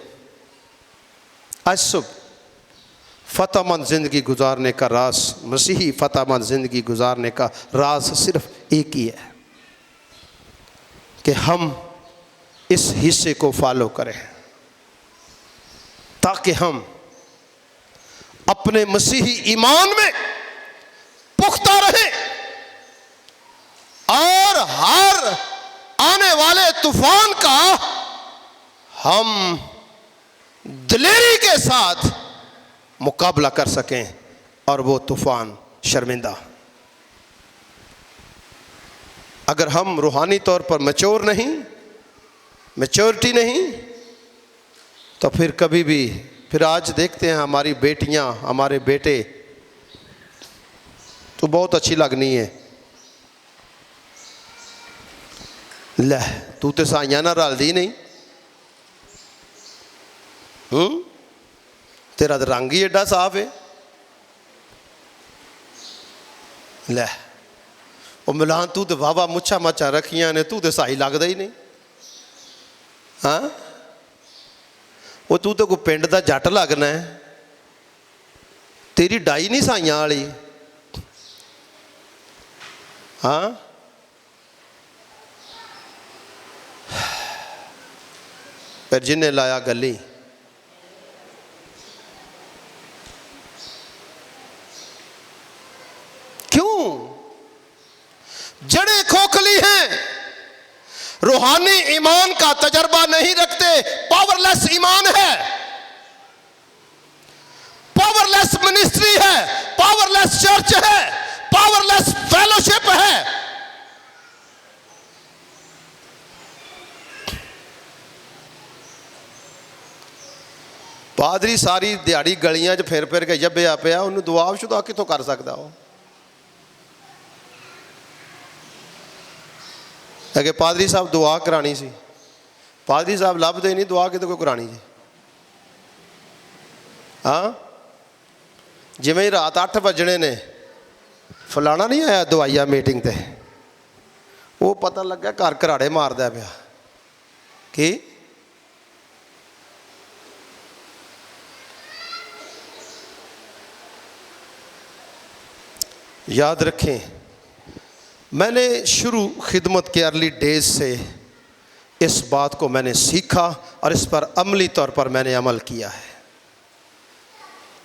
आज सुबह फ़तहमंद ज़िंदगी गुजारने का राज, मसीही फ़तहमंद ज़िंदगी गुजारने का राज सिर्फ एक ही है कि हम इस हिस्से को फॉलो करें, ताकि हम अपने मसीही ईमान में पुख्ता रहें और हर आने वाले तूफान का हम दिलेरी के साथ मुकाबला कर सकें और वो तूफान शर्मिंदा। अगर हम रूहानी तौर पर मैच्योरिटी नहीं, तो फिर कभी भी, फिर आज देखते हैं हमारी बेटियां, हमारे बेटे तो बहुत अच्छी लगनी है। ले तू तो साइयां ना रल दी नहीं, तेरा तो रंग ही एडा साफ है। ले वो मिलान, तू तो वाहवा मुच्छा मच्छा रखियां ने, तू तो सही लगता ही नहीं। हाँ, वो तू तो कोई पिंड का जट लगना है, तेरी डाई नहीं साइयां वाली। हाँ फिर जिन्हें लाया गली। क्यों? जड़ें खोखली हैं, रूहानी ईमान का तजर्बा नहीं रखते, पावरलेस ईमान है, पावरलेस मिनिस्ट्री है, पावरलेस चर्च है, पावरलेस फेलोशिप है। पादरी सारी दिहाड़ी गलियां च फिर फिर के जब्बिया पिया, उन्होंने दुआ शुदा कितों कर सकता हो? अगे पादरी साहब दुआ करानी सी, पादरी साहब लभदे नहीं, दुआ कितों कोई करानी जी? हाँ, जिमें ही रात 8 बजने ने, फलाना नहीं आया दवाइया मीटिंग ते, वो पता लगा घर घराड़े मारदा पिया कि याद रखें, मैंने शुरू खिदमत के अर्ली डेज से इस बात को मैंने सीखा और इस पर अमली तौर पर मैंने अमल किया है।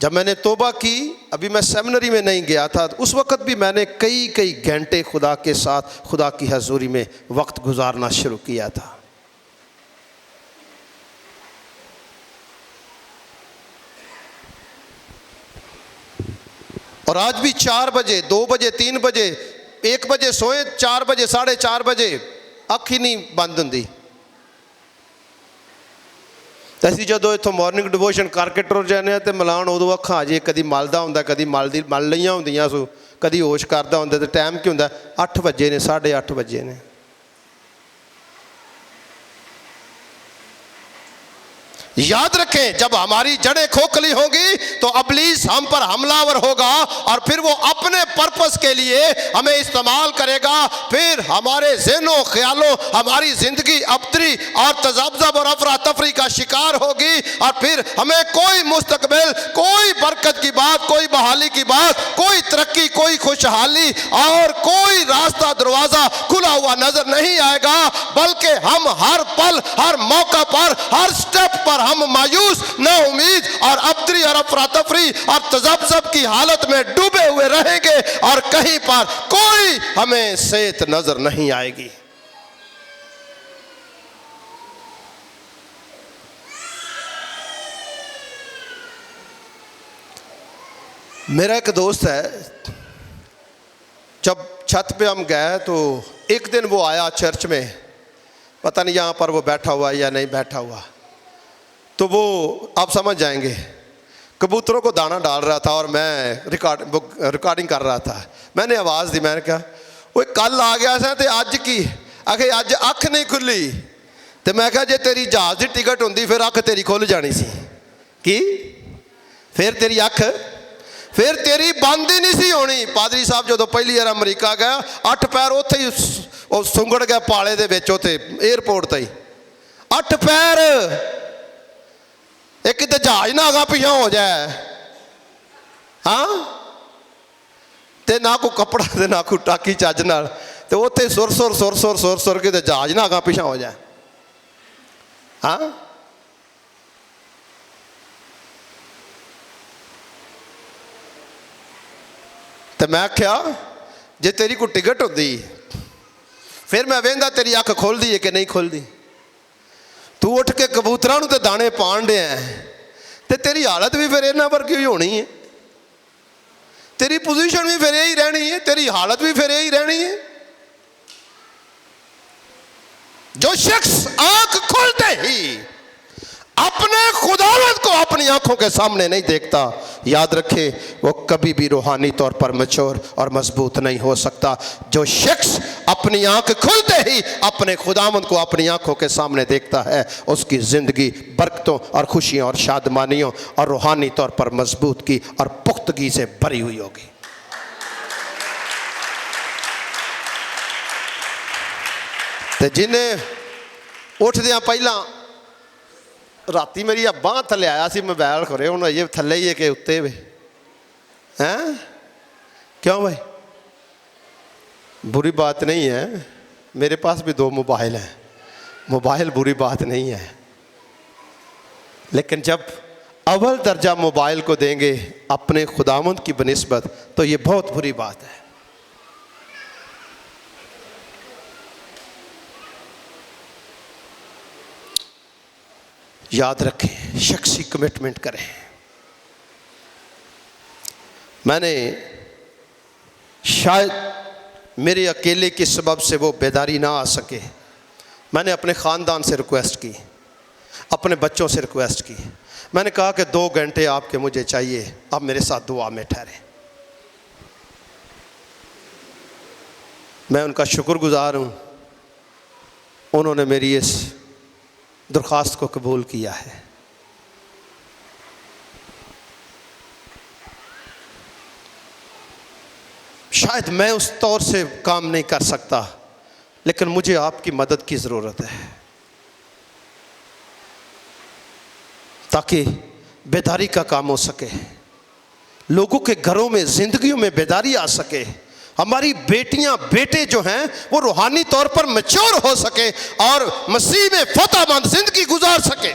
जब मैंने तौबा की, अभी मैं सेमिनरी में नहीं गया था, तो उस वक़्त भी मैंने कई घंटे खुदा के साथ, खुदा की हजूरी में वक्त गुजारना शुरू किया था। और आज भी 4 बजे, 2 बजे, 3 बजे, 1 बजे सोए, 4 बजे, 4:30 बजे अख ही नहीं बंद होंगी। असीं जदों इत्थों मॉर्निंग डिवोशन करके टुर जाने तो मिलान उदों अखां अजे कदी मलदा हुंदा, कदी मल लईआं हुंदियां सो, कदी होश करदा हुंदा। तो टाइम की हुंदा 8 बजे ने, 8:30 बजे ने। याद रखें, जब हमारी जड़ें खोखली होंगी तो अबलीस हम पर हमलावर होगा और फिर वो अपने पर्पस के लिए हमें इस्तेमाल करेगा। फिर हमारे ज़हनों ख्यालों, हमारी ज़िंदगी अबतरी और तज़ब्ज़ब और अफरा तफरी का शिकार होगी और फिर हमें कोई मुस्तकबिल, कोई बरकत की बात, कोई बहाली की बात, कोई तरक्की, कोई खुशहाली और कोई रास्ता दरवाज़ा खुला हुआ नजर नहीं आएगा, बल्कि हम हर पल, हर मौका पर, हर स्टेप पर हम मायूस, ना उम्मीद और अबतरी और अफरा तफरी और तज़ब्ज़ब की हालत में डूबे हुए रहेंगे और कहीं पर कोई हमें सेहत नजर नहीं आएगी। मेरा एक दोस्त है, जब छत पे हम गए तो एक दिन वो आया चर्च में, पता नहीं यहाँ पर वो बैठा हुआ या नहीं बैठा हुआ, तो वो आप समझ जाएंगे, कबूतरों को दाना डाल रहा था और मैं रिकॉर्डिंग कर रहा था। मैंने आवाज़ दी, मैंने कहा वो कल आ गया सा तो अज की? आखे अज अख नहीं खुली। तो मैं कहा जे तेरी जहाज़ की टिकट होंगी फिर अख तेरी खुल जानी सी। की फिर तेरी अख फिर तेरी बंद ही नहीं सी होनी। पादरी साहब जो पहली बार अमरीका गया, 8 पैर उत्थे ही सुंगड़ गया पाले दे विच, उत्थे एयरपोर्ट ते ही 8 पैर। एक किते जहाज ना आगा पिछा हो जाए, हाँ, ते ना कोई कपड़ा ते ना कोई टाकी चज नाल, ते उत्थे सुर के जहाज ना आगा पिछा हो जाए, हाँ। तो मैं आख्या जे तेरी कोई टिकट होती फिर मैं वेंदा तेरी अख खुलदी है कि नहीं खुलदी। तू उठ के कबूतरां नूं ते दाने पाण दे ते तेरी हालत भी फिर इन्हां वर्गी ही होनी है, तेरी पोजीशन भी फिर यही रहनी है, तेरी हालत भी फिर यही रहनी है। जो शख्स आंख खोलते ही अपने खुदावंद को अपनी आंखों के सामने नहीं देखता, याद रखे वो कभी भी रूहानी तौर पर मैच्योर और मजबूत नहीं हो सकता। जो शख्स अपनी आंख खुलते ही अपने खुदावंद को अपनी आंखों के सामने देखता है, उसकी जिंदगी बरकतों और खुशियों और शादमानियों और रूहानी तौर पर मजबूत की और पुख्तगी से भरी हुई होगी। तो जिन्हें उठदियां पहला राती मेरी बांह थले आया सी मोबाइल खोरे, हूँ ये थले ही है कि उत्ते वे हैं, क्यों भाई? बुरी बात नहीं है, मेरे पास भी 2 मोबाइल हैं, मोबाइल बुरी बात नहीं है, लेकिन जब अव्वल दर्जा मोबाइल को देंगे अपने खुदावंद की बनिस्बत, तो ये बहुत बुरी बात है। याद रखें, शख्सी कमिटमेंट करें। मैंने शायद मेरे अकेले के सबब से वो बेदारी ना आ सके, मैंने अपने ख़ानदान से रिक्वेस्ट की, अपने बच्चों से रिक्वेस्ट की। मैंने कहा कि 2 घंटे आपके मुझे चाहिए, आप मेरे साथ दुआ में ठहरें। मैं उनका शुक्रगुजार हूँ, उन्होंने मेरी इस दरख्वास्त को कबूल किया है। शायद मैं उस तौर से काम नहीं कर सकता, लेकिन मुझे आपकी मदद की ज़रूरत है ताकि बेदारी का काम हो सके, लोगों के घरों में, ज़िंदगियों में बेदारी आ सके, हमारी बेटियां बेटे जो हैं वो रूहानी तौर पर मैच्योर हो सके और मसीह में फतहमंद जिंदगी गुजार सके।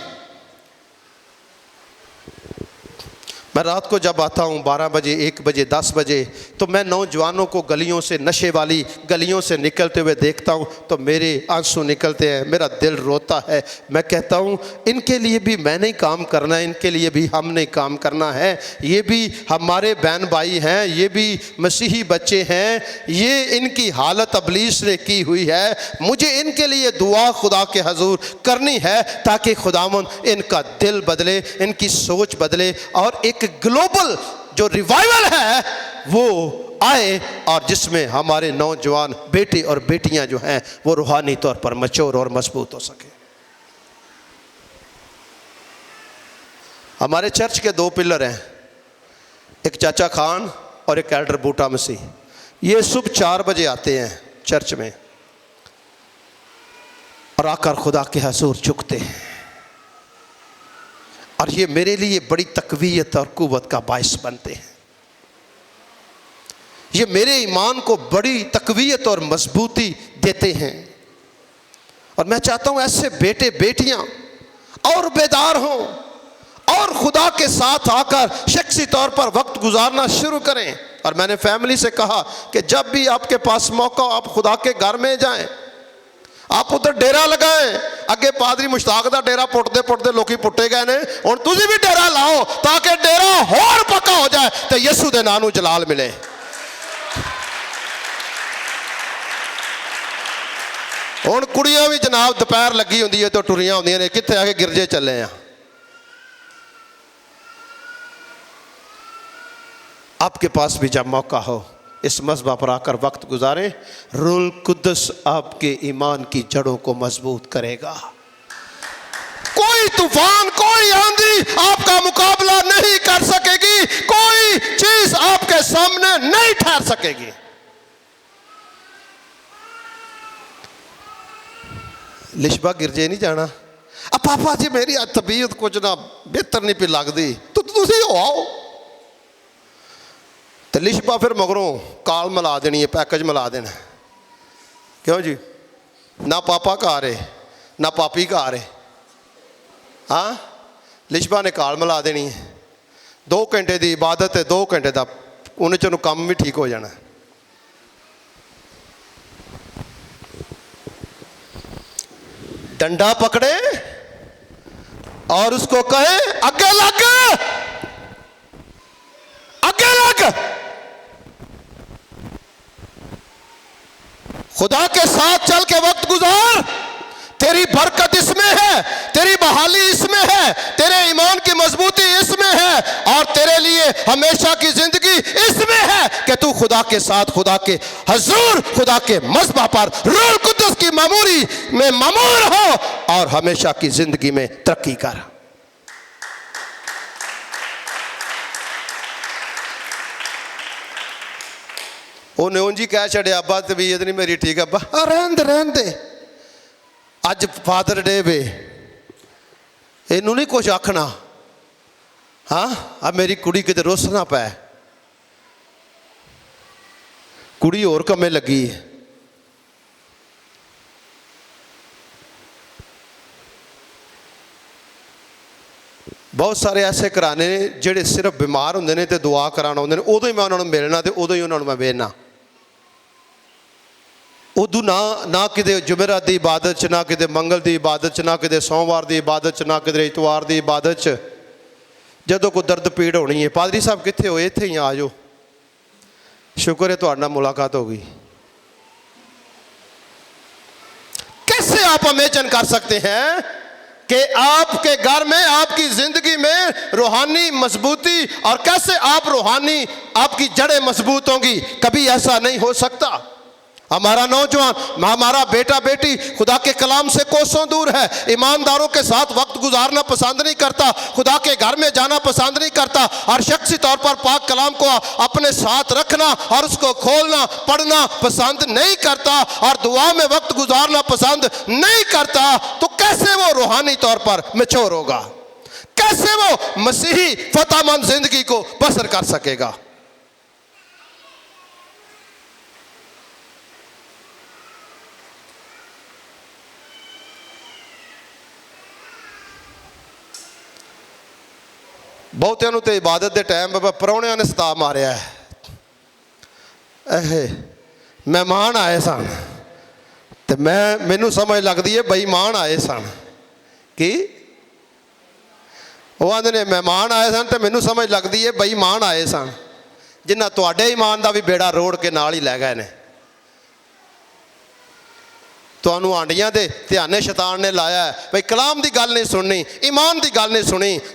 मैं रात को जब आता हूँ 12 बजे, 1 बजे, 10 बजे, तो मैं नौजवानों को गलियों से, नशे वाली गलियों से निकलते हुए देखता हूँ तो मेरे आंसू निकलते हैं, मेरा दिल रोता है। मैं कहता हूँ इनके लिए भी मैंने काम करना है, इनके लिए भी हमने काम करना है। ये भी हमारे बहन भाई हैं, ये भी मसीही बच्चे हैं, ये इनकी हालत अबलीस ने की हुई है। मुझे इनके लिए दुआ खुदा के हजूर करनी है ताकि खुदावंद इनका दिल बदले, इनकी सोच बदले और एक ग्लोबल जो रिवाइवल है वो आए, और जिसमें हमारे नौजवान बेटे और बेटियां जो हैं वो रूहानी तौर पर मैच्योर और मजबूत हो सके। हमारे चर्च के 2 पिलर हैं, एक चाचा खान और एक एल्डर बूटा मसीह। ये सुबह 4 बजे आते हैं चर्च में और आकर खुदा के हुजूर झुकते हैं, और ये मेरे लिए बड़ी तकवीयत और कुव्वत का बायस बनते हैं। ये मेरे ईमान को बड़ी तकवीयत और मजबूती देते हैं, और मैं चाहता हूं ऐसे बेटे बेटियां और बेदार हों और खुदा के साथ आकर शख्सी तौर पर वक्त गुजारना शुरू करें। और मैंने फैमिली से कहा कि जब भी आपके पास मौका हो आप खुदा के घर में जाएं, आप उधर डेरा लगाएं। अगे पादरी मुश्ताक दा डेरा पुटते पुटते लोग पुटे गए ने, हुण तुसीं भी डेरा लाओ ताकि डेरा होर पक्का हो जाए तो यसू दे नाम नूं जलाल मिले। हुण कुड़ियां भी जनाब दोपहर लगी हुंदी है तो टुरियां होंदियां ने, कित्थे आके गिरजे चले आ। आपके पास भी जब मौका हो इस मज़हब पर आकर वक्त गुजारें। रूल कुद्दस आपके ईमान की जड़ों को मजबूत करेगा। कोई तूफान, कोई आंधी आपका मुकाबला नहीं कर सकेगी, कोई चीज आपके सामने नहीं ठहर सकेगी। लिशबा गिरजे नहीं जाना, अब पापा जी मेरी तबीयत कुछ ना बेहतर नहीं पी लगती, तो तुसी हो आओ। तो लिशबा फिर मगरों काल मिला देनी है, पैकेज मिला देना। क्यों जी, ना पापा घर है ना पापी घर है। हाँ, लिशबा ने काल मिला देनी है। 2 घंटे की इबादत है, 2 घंटे का उन्हें चलो काम भी ठीक हो जाना। डंडा पकड़े और उसको कहे आगे लग, आगे लग। खुदा के साथ चल के वक्त गुजार। तेरी बरकत इसमें है, तेरी बहाली इसमें है, तेरे ईमान की मजबूती इसमें है, और तेरे लिए हमेशा की जिंदगी इसमें है कि तू खुदा के साथ, खुदा के हजूर, खुदा के मज़हब पर रूह कुद्दस की मामूरी में मामूर हो और हमेशा की जिंदगी में तरक्की कर। उन्हें उंजी कह छड़िया, अब्बा तबीयत नहीं मेरी ठीक, अब्बा रहन दे, अज फादर डे वे, इनू नहीं कुछ आखना। हाँ, अब मेरी कुड़ी किते रुस ना पै, कुड़ी होर कम्मे लगी है। बहुत सारे ऐसे घराने ने ਜਿਹੜੇ सिर्फ बीमार होंगे ने तो दुआ कराने आते हैं, उदों ही मैं उन्होंने मिलना तो उदों ही उन्होंने मैं वेखना। उदू ना किते जुमेरात की इबादत च, ना किते मंगल की इबादत च, ना किते सोमवार की इबादत च, ना किते इतवार की इबादत च। जदों कोई दर्द पीड़ होनी है, पादरी साहब कित्थे हो, इत्थे ही आ जाओ, शुक्र है तुहाडे नाल मुलाकात हो गई। कैसे आप इमेजिन कर सकते हैं कि आपके घर में, आपकी जिंदगी में रूहानी मजबूती, और कैसे आप रूहानी आपकी जड़ें मजबूत होंगी? कभी ऐसा नहीं हो सकता। हमारा नौजवान, हमारा बेटा बेटी खुदा के कलाम से कोसों दूर है, ईमानदारों के साथ वक्त गुजारना पसंद नहीं करता, खुदा के घर में जाना पसंद नहीं करता, और शख्सी तौर पर पाक कलाम को अपने साथ रखना और उसको खोलना पढ़ना पसंद नहीं करता, और दुआ में वक्त गुजारना पसंद नहीं करता, तो कैसे वो रूहानी तौर पर मैच्योर होगा? कैसे वो मसीही फतहमंद जिंदगी को बसर कर सकेगा? बहुतिਆਂ ਨੂੰ तो इबादत के टाइम बाबा प्राहुणिਆਂ ने सता मारिया है। मेहमान आए सन तो मैनू समझ लगती है बेईमान आए सन। कि वो आते ने मेहमान आए सन तो मैनू समझ लगती है बेईमान आए सन, जिन्हें तुहाडे ईमान का भी बेड़ा रोड़ के नाल ही लै गए ने। तुहानू आंडियां दे ध्याने शैतान ने लाया है भाई, कलाम की गल नहीं सुननी, ईमान की गल नहीं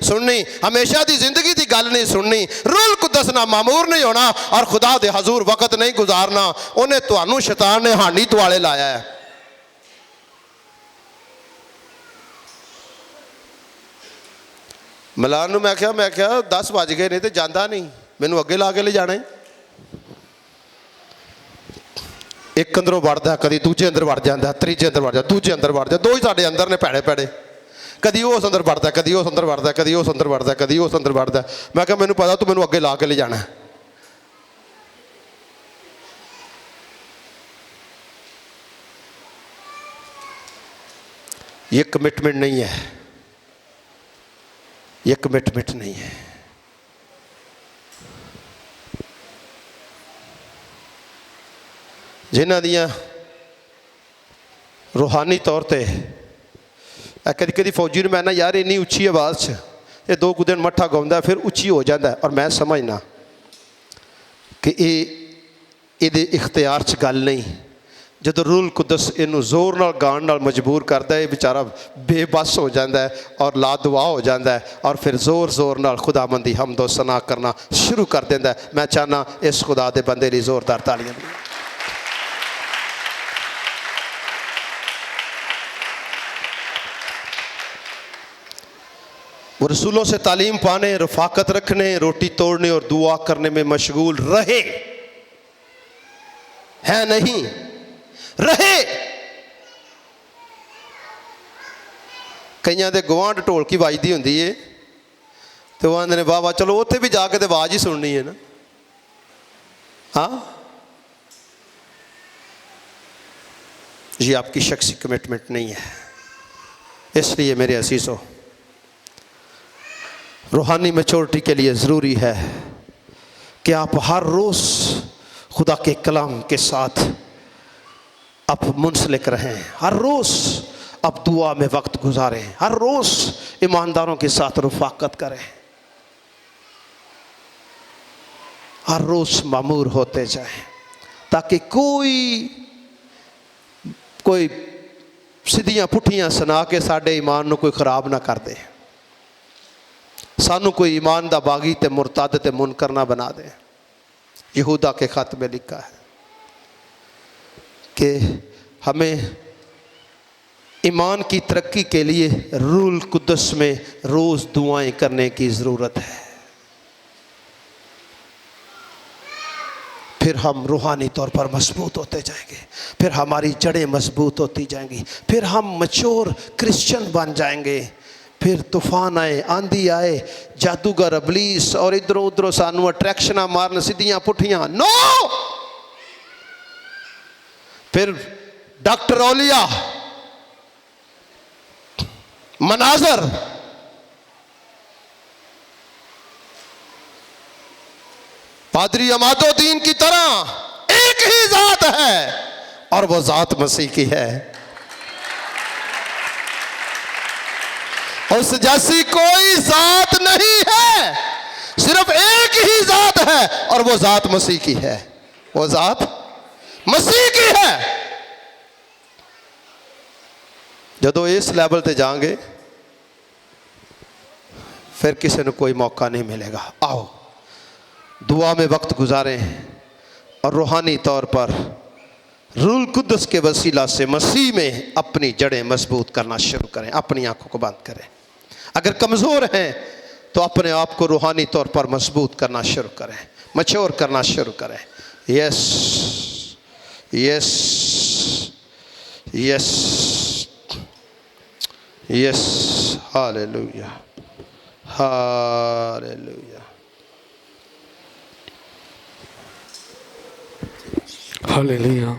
सुननी, हमेशा की जिंदगी की गल नहीं सुननी, रूल कुदस ना मामूर नहीं होना, और खुदा दे हजूर वक्त नहीं गुजारना। उन्हें तुहानू शैतान ने हानी दुआले लाया है। मिलान मैं क्या 10 बज गए नहीं तो जाता नहीं, मैनू अगे ला के ले जाना है। एक अंदरों वड़दा, कभी दूजे अंदर वड़ जाता, तीजे अंदर वड़ जाता, दूजे अंदर वड़ जाता, दो ही साढ़े अंदर ने भैड़े भैड़े, कभी उस अंदर वड़दा, कभी उस अंदर वड़दा, कभी उस अंदर वड़दा, कभी उस अंदर वड़दा। मैं क्या मैनू पता तू मैनू अगे ला के ले जाना। ये कमिटमेंट नहीं है, ये कमिटमेंट नहीं है। जिन्हां दियां रूहानी तौर पर कभी कभी फौजी मैं ना यार इन्नी उच्ची आवाज़ च ये 2 दिन मट्ठा गाँव फिर उच्ची हो जाता है, और मैं समझना कि ये इख्तियार च गल नहीं। जो रूल कुदस इनू जोर नाल गाण नाल मजबूर करता है, बेचारा बेबस हो जाता है और ला दुआ हो जाता है, और फिर जोर जोर नाल खुदाबंदी हमदो सना करना शुरू कर देता है। मैं चाहना इस खुदा दे बंदे लिए जोरदार तालियां। वो रसूलों से तालीम पाने, रफाकत रखने, रोटी तोड़ने और दुआ करने में मशगूल रहे, है नहीं रहे। कईयां दे गवांढ ढोलकी वाजदी हुंदी है तो वो आंदे ने वाह वाह, चलो उत्थे भी जाके तो आवाज़ ही सुननी है ना। हाँ, ये आपकी शख्सी कमिटमेंट नहीं है। इसलिए मेरे असीसों, रूहानी मैच्योरिटी के लिए ज़रूरी है कि आप हर रोज़ खुदा के कलाम के साथ आप मुंसलिक रहें, हर रोज़ आप दुआ में वक्त गुजारें, हर रोज़ ईमानदारों के साथ रफ़ाकत करें, हर रोज़ मामूर होते जाएं, ताकि कोई सीधियां पुठियां सुना के साडे ईमान नूं कोई खराब ना कर दे, सानू कोई ईमान दा बागी ते मुरतद ते मुनकर ना बना दे। यहूदा के खत में लिखा है कि हमें ईमान की तरक्की के लिए रूल कुदस में रोज़ दुआएं करने की ज़रूरत है। फिर हम रूहानी तौर पर मजबूत होते जाएंगे, फिर हमारी जड़ें मजबूत होती जाएंगी, फिर हम मैच्योर क्रिश्चियन बन जाएंगे। फिर तूफान आए, आंधी आए, जादूगर अबलीस और इधरों उधरों सानू अट्रैक्शन मारन सीधियां पुठियां, नो। फिर डॉक्टर औलिया, मनाजर, पादरी अमादुद्दीन की तरह एक ही जात है और वो जात मसीह की है। उस जैसी कोई जात नहीं है, सिर्फ एक ही जात है और वो जात मसीह की है। वो जात मसीह की है। जदों इस लैवल ते जाएंगे फिर किसी को कोई मौका नहीं मिलेगा। आओ दुआ में वक्त गुजारें और रूहानी तौर पर रूल कुद्दस के वसीला से मसीह में अपनी जड़ें मजबूत करना शुरू करें। अपनी आंखों को बंद करें। अगर कमज़ोर हैं तो अपने आप को रूहानी तौर पर मजबूत करना शुरू करें, मैच्योर करना शुरू करें। Yes yes yes yes, hallelujah hallelujah hallelujah.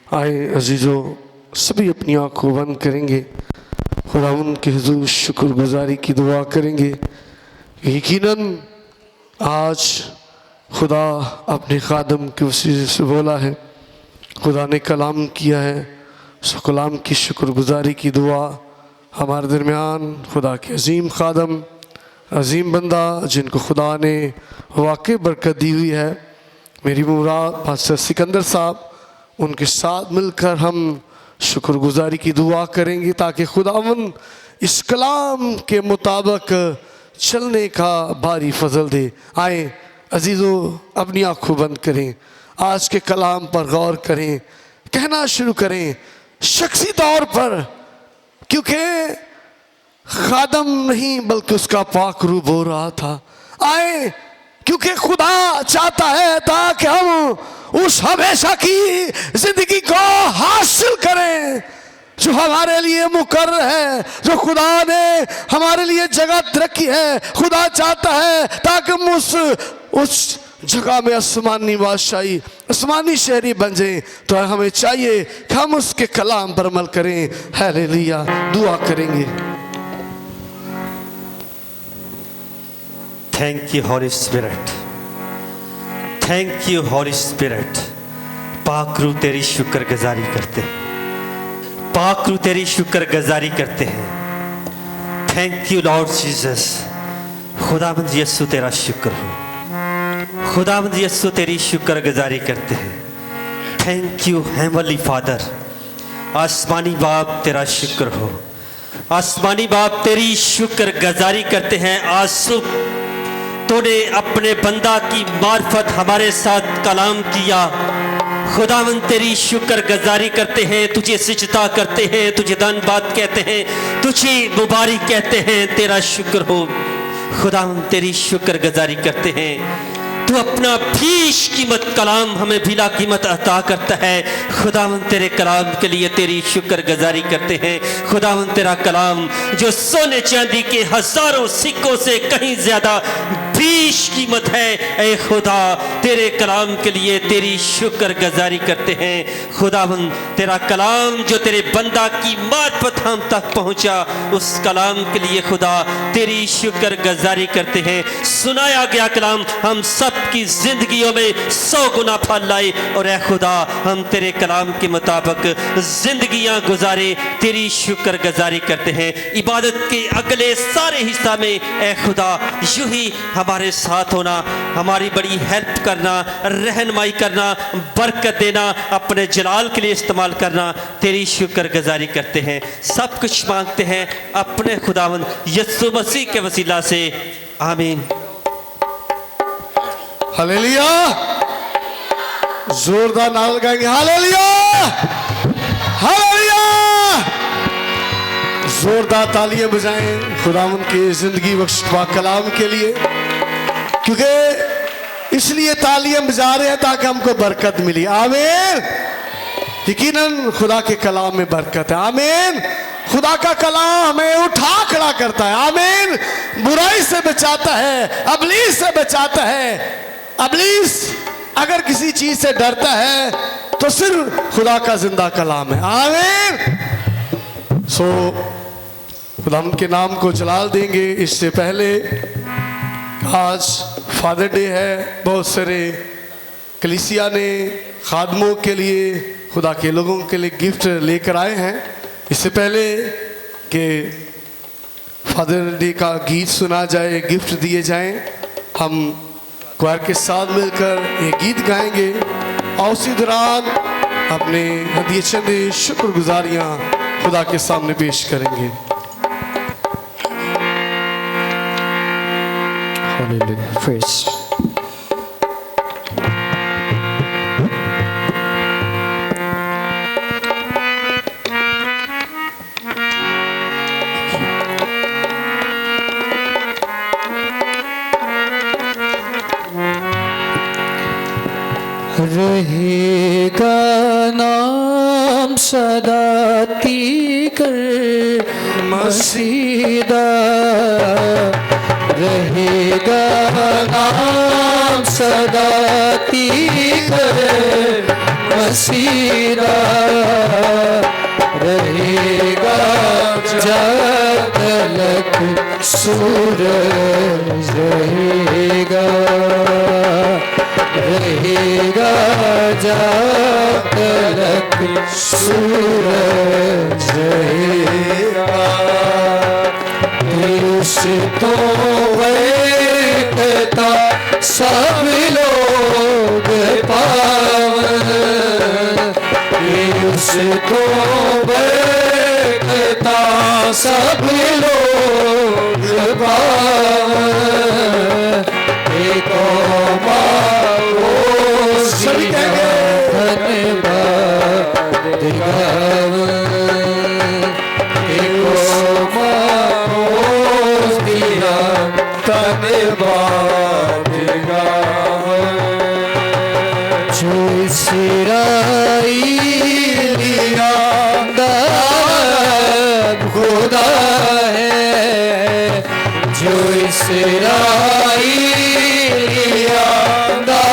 आए अजीज़ों, सभी अपनी आँखों बंद करेंगे, खुदावंद के हुजूर शुक्रगुजारी की दुआ करेंगे। यकीनन आज खुदा अपने खादम के वसीले से बोला है, खुदा ने कलाम किया है, उस कलाम की शुक्रगुजारी की दुआ हमारे दरमियान खुदा के अजीम खादम, अजीम बंदा जिनको खुदा ने वाकई बरकत दी हुई है, मेरी मुराद पास्टर सिकंदर साहब, उनके साथ मिलकर हम शुक्रगुजारी की दुआ करेंगे ताकि खुदावंद इस कलाम के मुताबिक चलने का भारी फजल दे। आए अजीज़ों, अपनी आँखों बंद करें, आज के कलाम पर गौर करें, कहना शुरू करें शख्सी तौर पर, क्योंकि खादम नहीं बल्कि उसका पाक रूह हो रहा था। आए क्योंकि खुदा चाहता है ताकि हम उस हमेशा की जिंदगी को हासिल करें जो हमारे लिए मुकर्रर है, जो खुदा ने हमारे लिए जगह रखी है। खुदा चाहता है ताकि हम उस जगह में आसमानी बादशाही, आसमानी शहरी बन जाए। तो हमें चाहिए कि हम उसके कलाम पर अमल करें। हालेलुया। दुआ करेंगे। Thank you holy spirit, thank you holy spirit. पाक रूह तेरी शुक्रगुजारी करते हैं, पाक रूह तेरी शुक्रगुजारी करते हैं। Thank you Lord Jesus. खुदावंद यीशु तेरा शुक्र हो, खुदावंद यीशु तेरी शुक्रगुजारी करते हैं। Thank you heavenly father. आसमानी बाप तेरा शुक्र हो, आसमानी बाप तेरी शुक्रगुजारी करते हैं। आंसू तूने अपने बंदा की मार्फत हमारे साथ कलाम किया। खुदावंद तेरी शुक्रगुजारी करते हैं, तुझे सिजदा करते हैं, तुझे धन्यवाद कहते हैं, तुझे मुबारक कहते हैं। तेरा शुक्र हो खुदावंद, तेरी शुक्रगुजारी करते हैं। तू अपना फीस कीमत कलाम हमें बिला कीमत अता करता है। खुदावंद तेरे कलाम के लिए तेरी शुक्रगुजारी करते हैं। खुदावंद तेरा कलाम जो सोने चांदी के हजारों सिक्कों से कहीं ज्यादा फीस कीमत है, ऐ खुदा तेरे कलाम के लिए तेरी शुक्रगुजारी करते हैं। खुदावंद तेरा कलाम जो तेरे बंदा की मार्फत हम तक पहुंचा, उस कलाम के लिए खुदा तेरी शुक्रगुजारी करते हैं। सुनाया गया कलाम हम सब की जिंदगियों में 100 गुना फल लाए और ऐ खुदा हम तेरे कलाम के मुताबिक जिंदगियां गुजारे, तेरी शुक्रगुजारी करते हैं। इबादत के अगले सारे हिस्सा में ऐ खुदा यूं ही हमारे साथ होना, हमारी बड़ी हेल्प करना, रहनुमाई करना, बरकत देना, अपने जलाल के लिए इस्तेमाल करना, तेरी शुक्रगुजारी करते हैं। सब कुछ मांगते हैं अपने खुदावंद यीशु मसीह के वसीला से, आमीन। हालेलुया। जोरदार नाल गाएंगे हालेलुया, हालेलुया। जोरदार तालियां बजाएं खुदावंद के जिंदगी बख्श पाक कलाम के लिए, क्योंकि इसलिए तालियां बजा रहे हैं ताकि हमको बरकत मिली। आमीन। यकीनन खुदा के कलाम में बरकत है। आमीन। खुदा का कलाम हमें उठा खड़ा करता है। आमीन। बुराई से बचाता है, अबलीस से बचाता है। अबलीस अगर किसी चीज से डरता है तो सिर्फ खुदा का जिंदा कलाम है। आमीन। सो खुदा के नाम को जलाल देंगे। इससे पहले आज फादर डे है, बहुत सारे कलीसिया ने खादमों के लिए, खुदा के लोगों के लिए गिफ्ट लेकर आए हैं। इससे पहले कि फादर डे का गीत सुना जाए, गिफ्ट दिए जाएं, हम क्वायर के साथ मिलकर ये गीत गाएंगे और उसी दौरान अपने हदिये चंद शुक्रगुजारियाँ खुदा के सामने पेश करेंगे। Hallelujah. Praise. रहेगा नाम सदा तीकर मसीदा, रहेगा नाम सदा तीकर मसीदा, रहेगा जब तलक सूरज रहेगा, रहेगा जब तलक सूरज रहेगा। उससे तो बैठता सब लोग पावन, उससे तो बैठता सब लोग पावन, एक सभी धन्यवाद गावन, धन्यवाद गावन। जो इसराइलिया दा खुदा है, जो इसराइलिया दा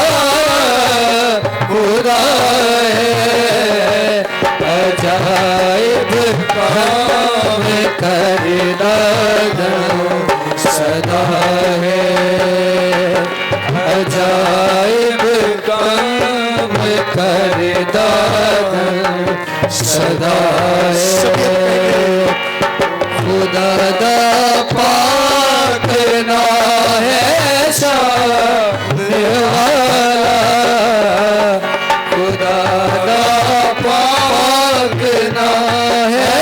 खुदा है, अजाइब काम करदा सदा है, अजाइब काम करदा सदा है। खुदा दा पाक ना है सामने वाला, खुदा दा पाक ना है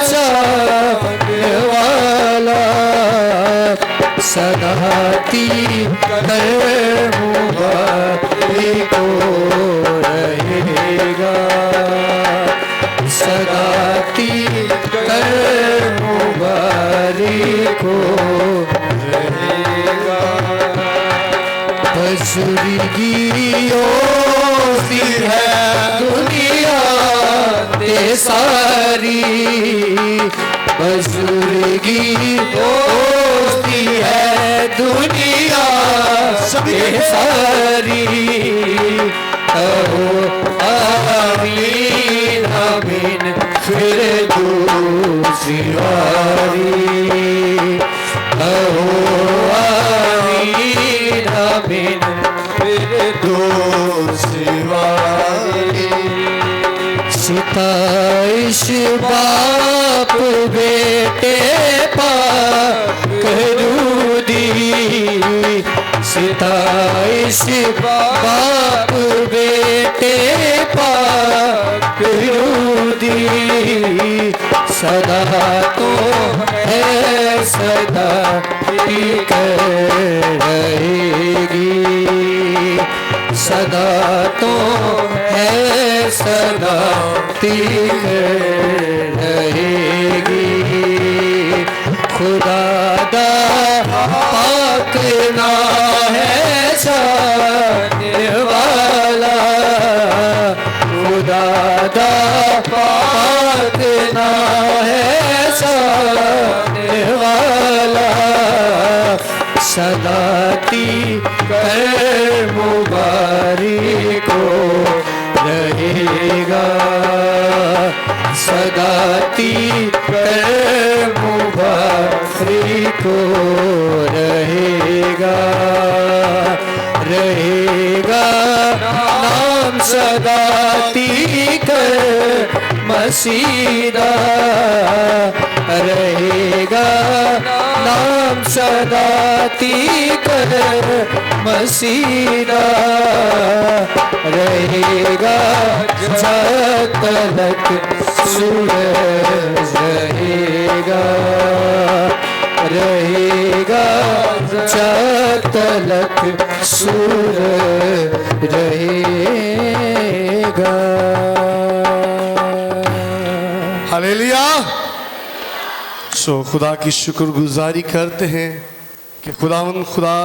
सामने वाला, सदाती कर मुबारक को रहेगा, सदाती कर मुबारक को रहेगा। बुजुर्गी होती है दुनिया ते सारी, बुजुर्गी होती है दुनिया सबके सारी, आमीन आमीन फिर दूसरी बारी, आमीन आमीन फिर दूसरी बारी। सिताइश बाप बेटे पाक रूदी, सिताइश बाप बेटे पाक रूदी, सदा तो है सदा टिक रहेगी, सदा तो है सदा टिक रहेगी। खुदा दा पाक ना है जाने वाला, खुदा दा पाक ना है जाने वाला, सदाती कर मुबारक को रहेगा, सदाती कर मुबारक को रहेगा। सदा तीकर मसीदा रहेगा नाम सदा तीकर मसीदा रहेगा जब तलक सूरज रहेगा रहेगा जब तलक सूरज रहेगा। हालेलुया। सो खुदा की शुक्रगुजारी करते हैं कि खुदा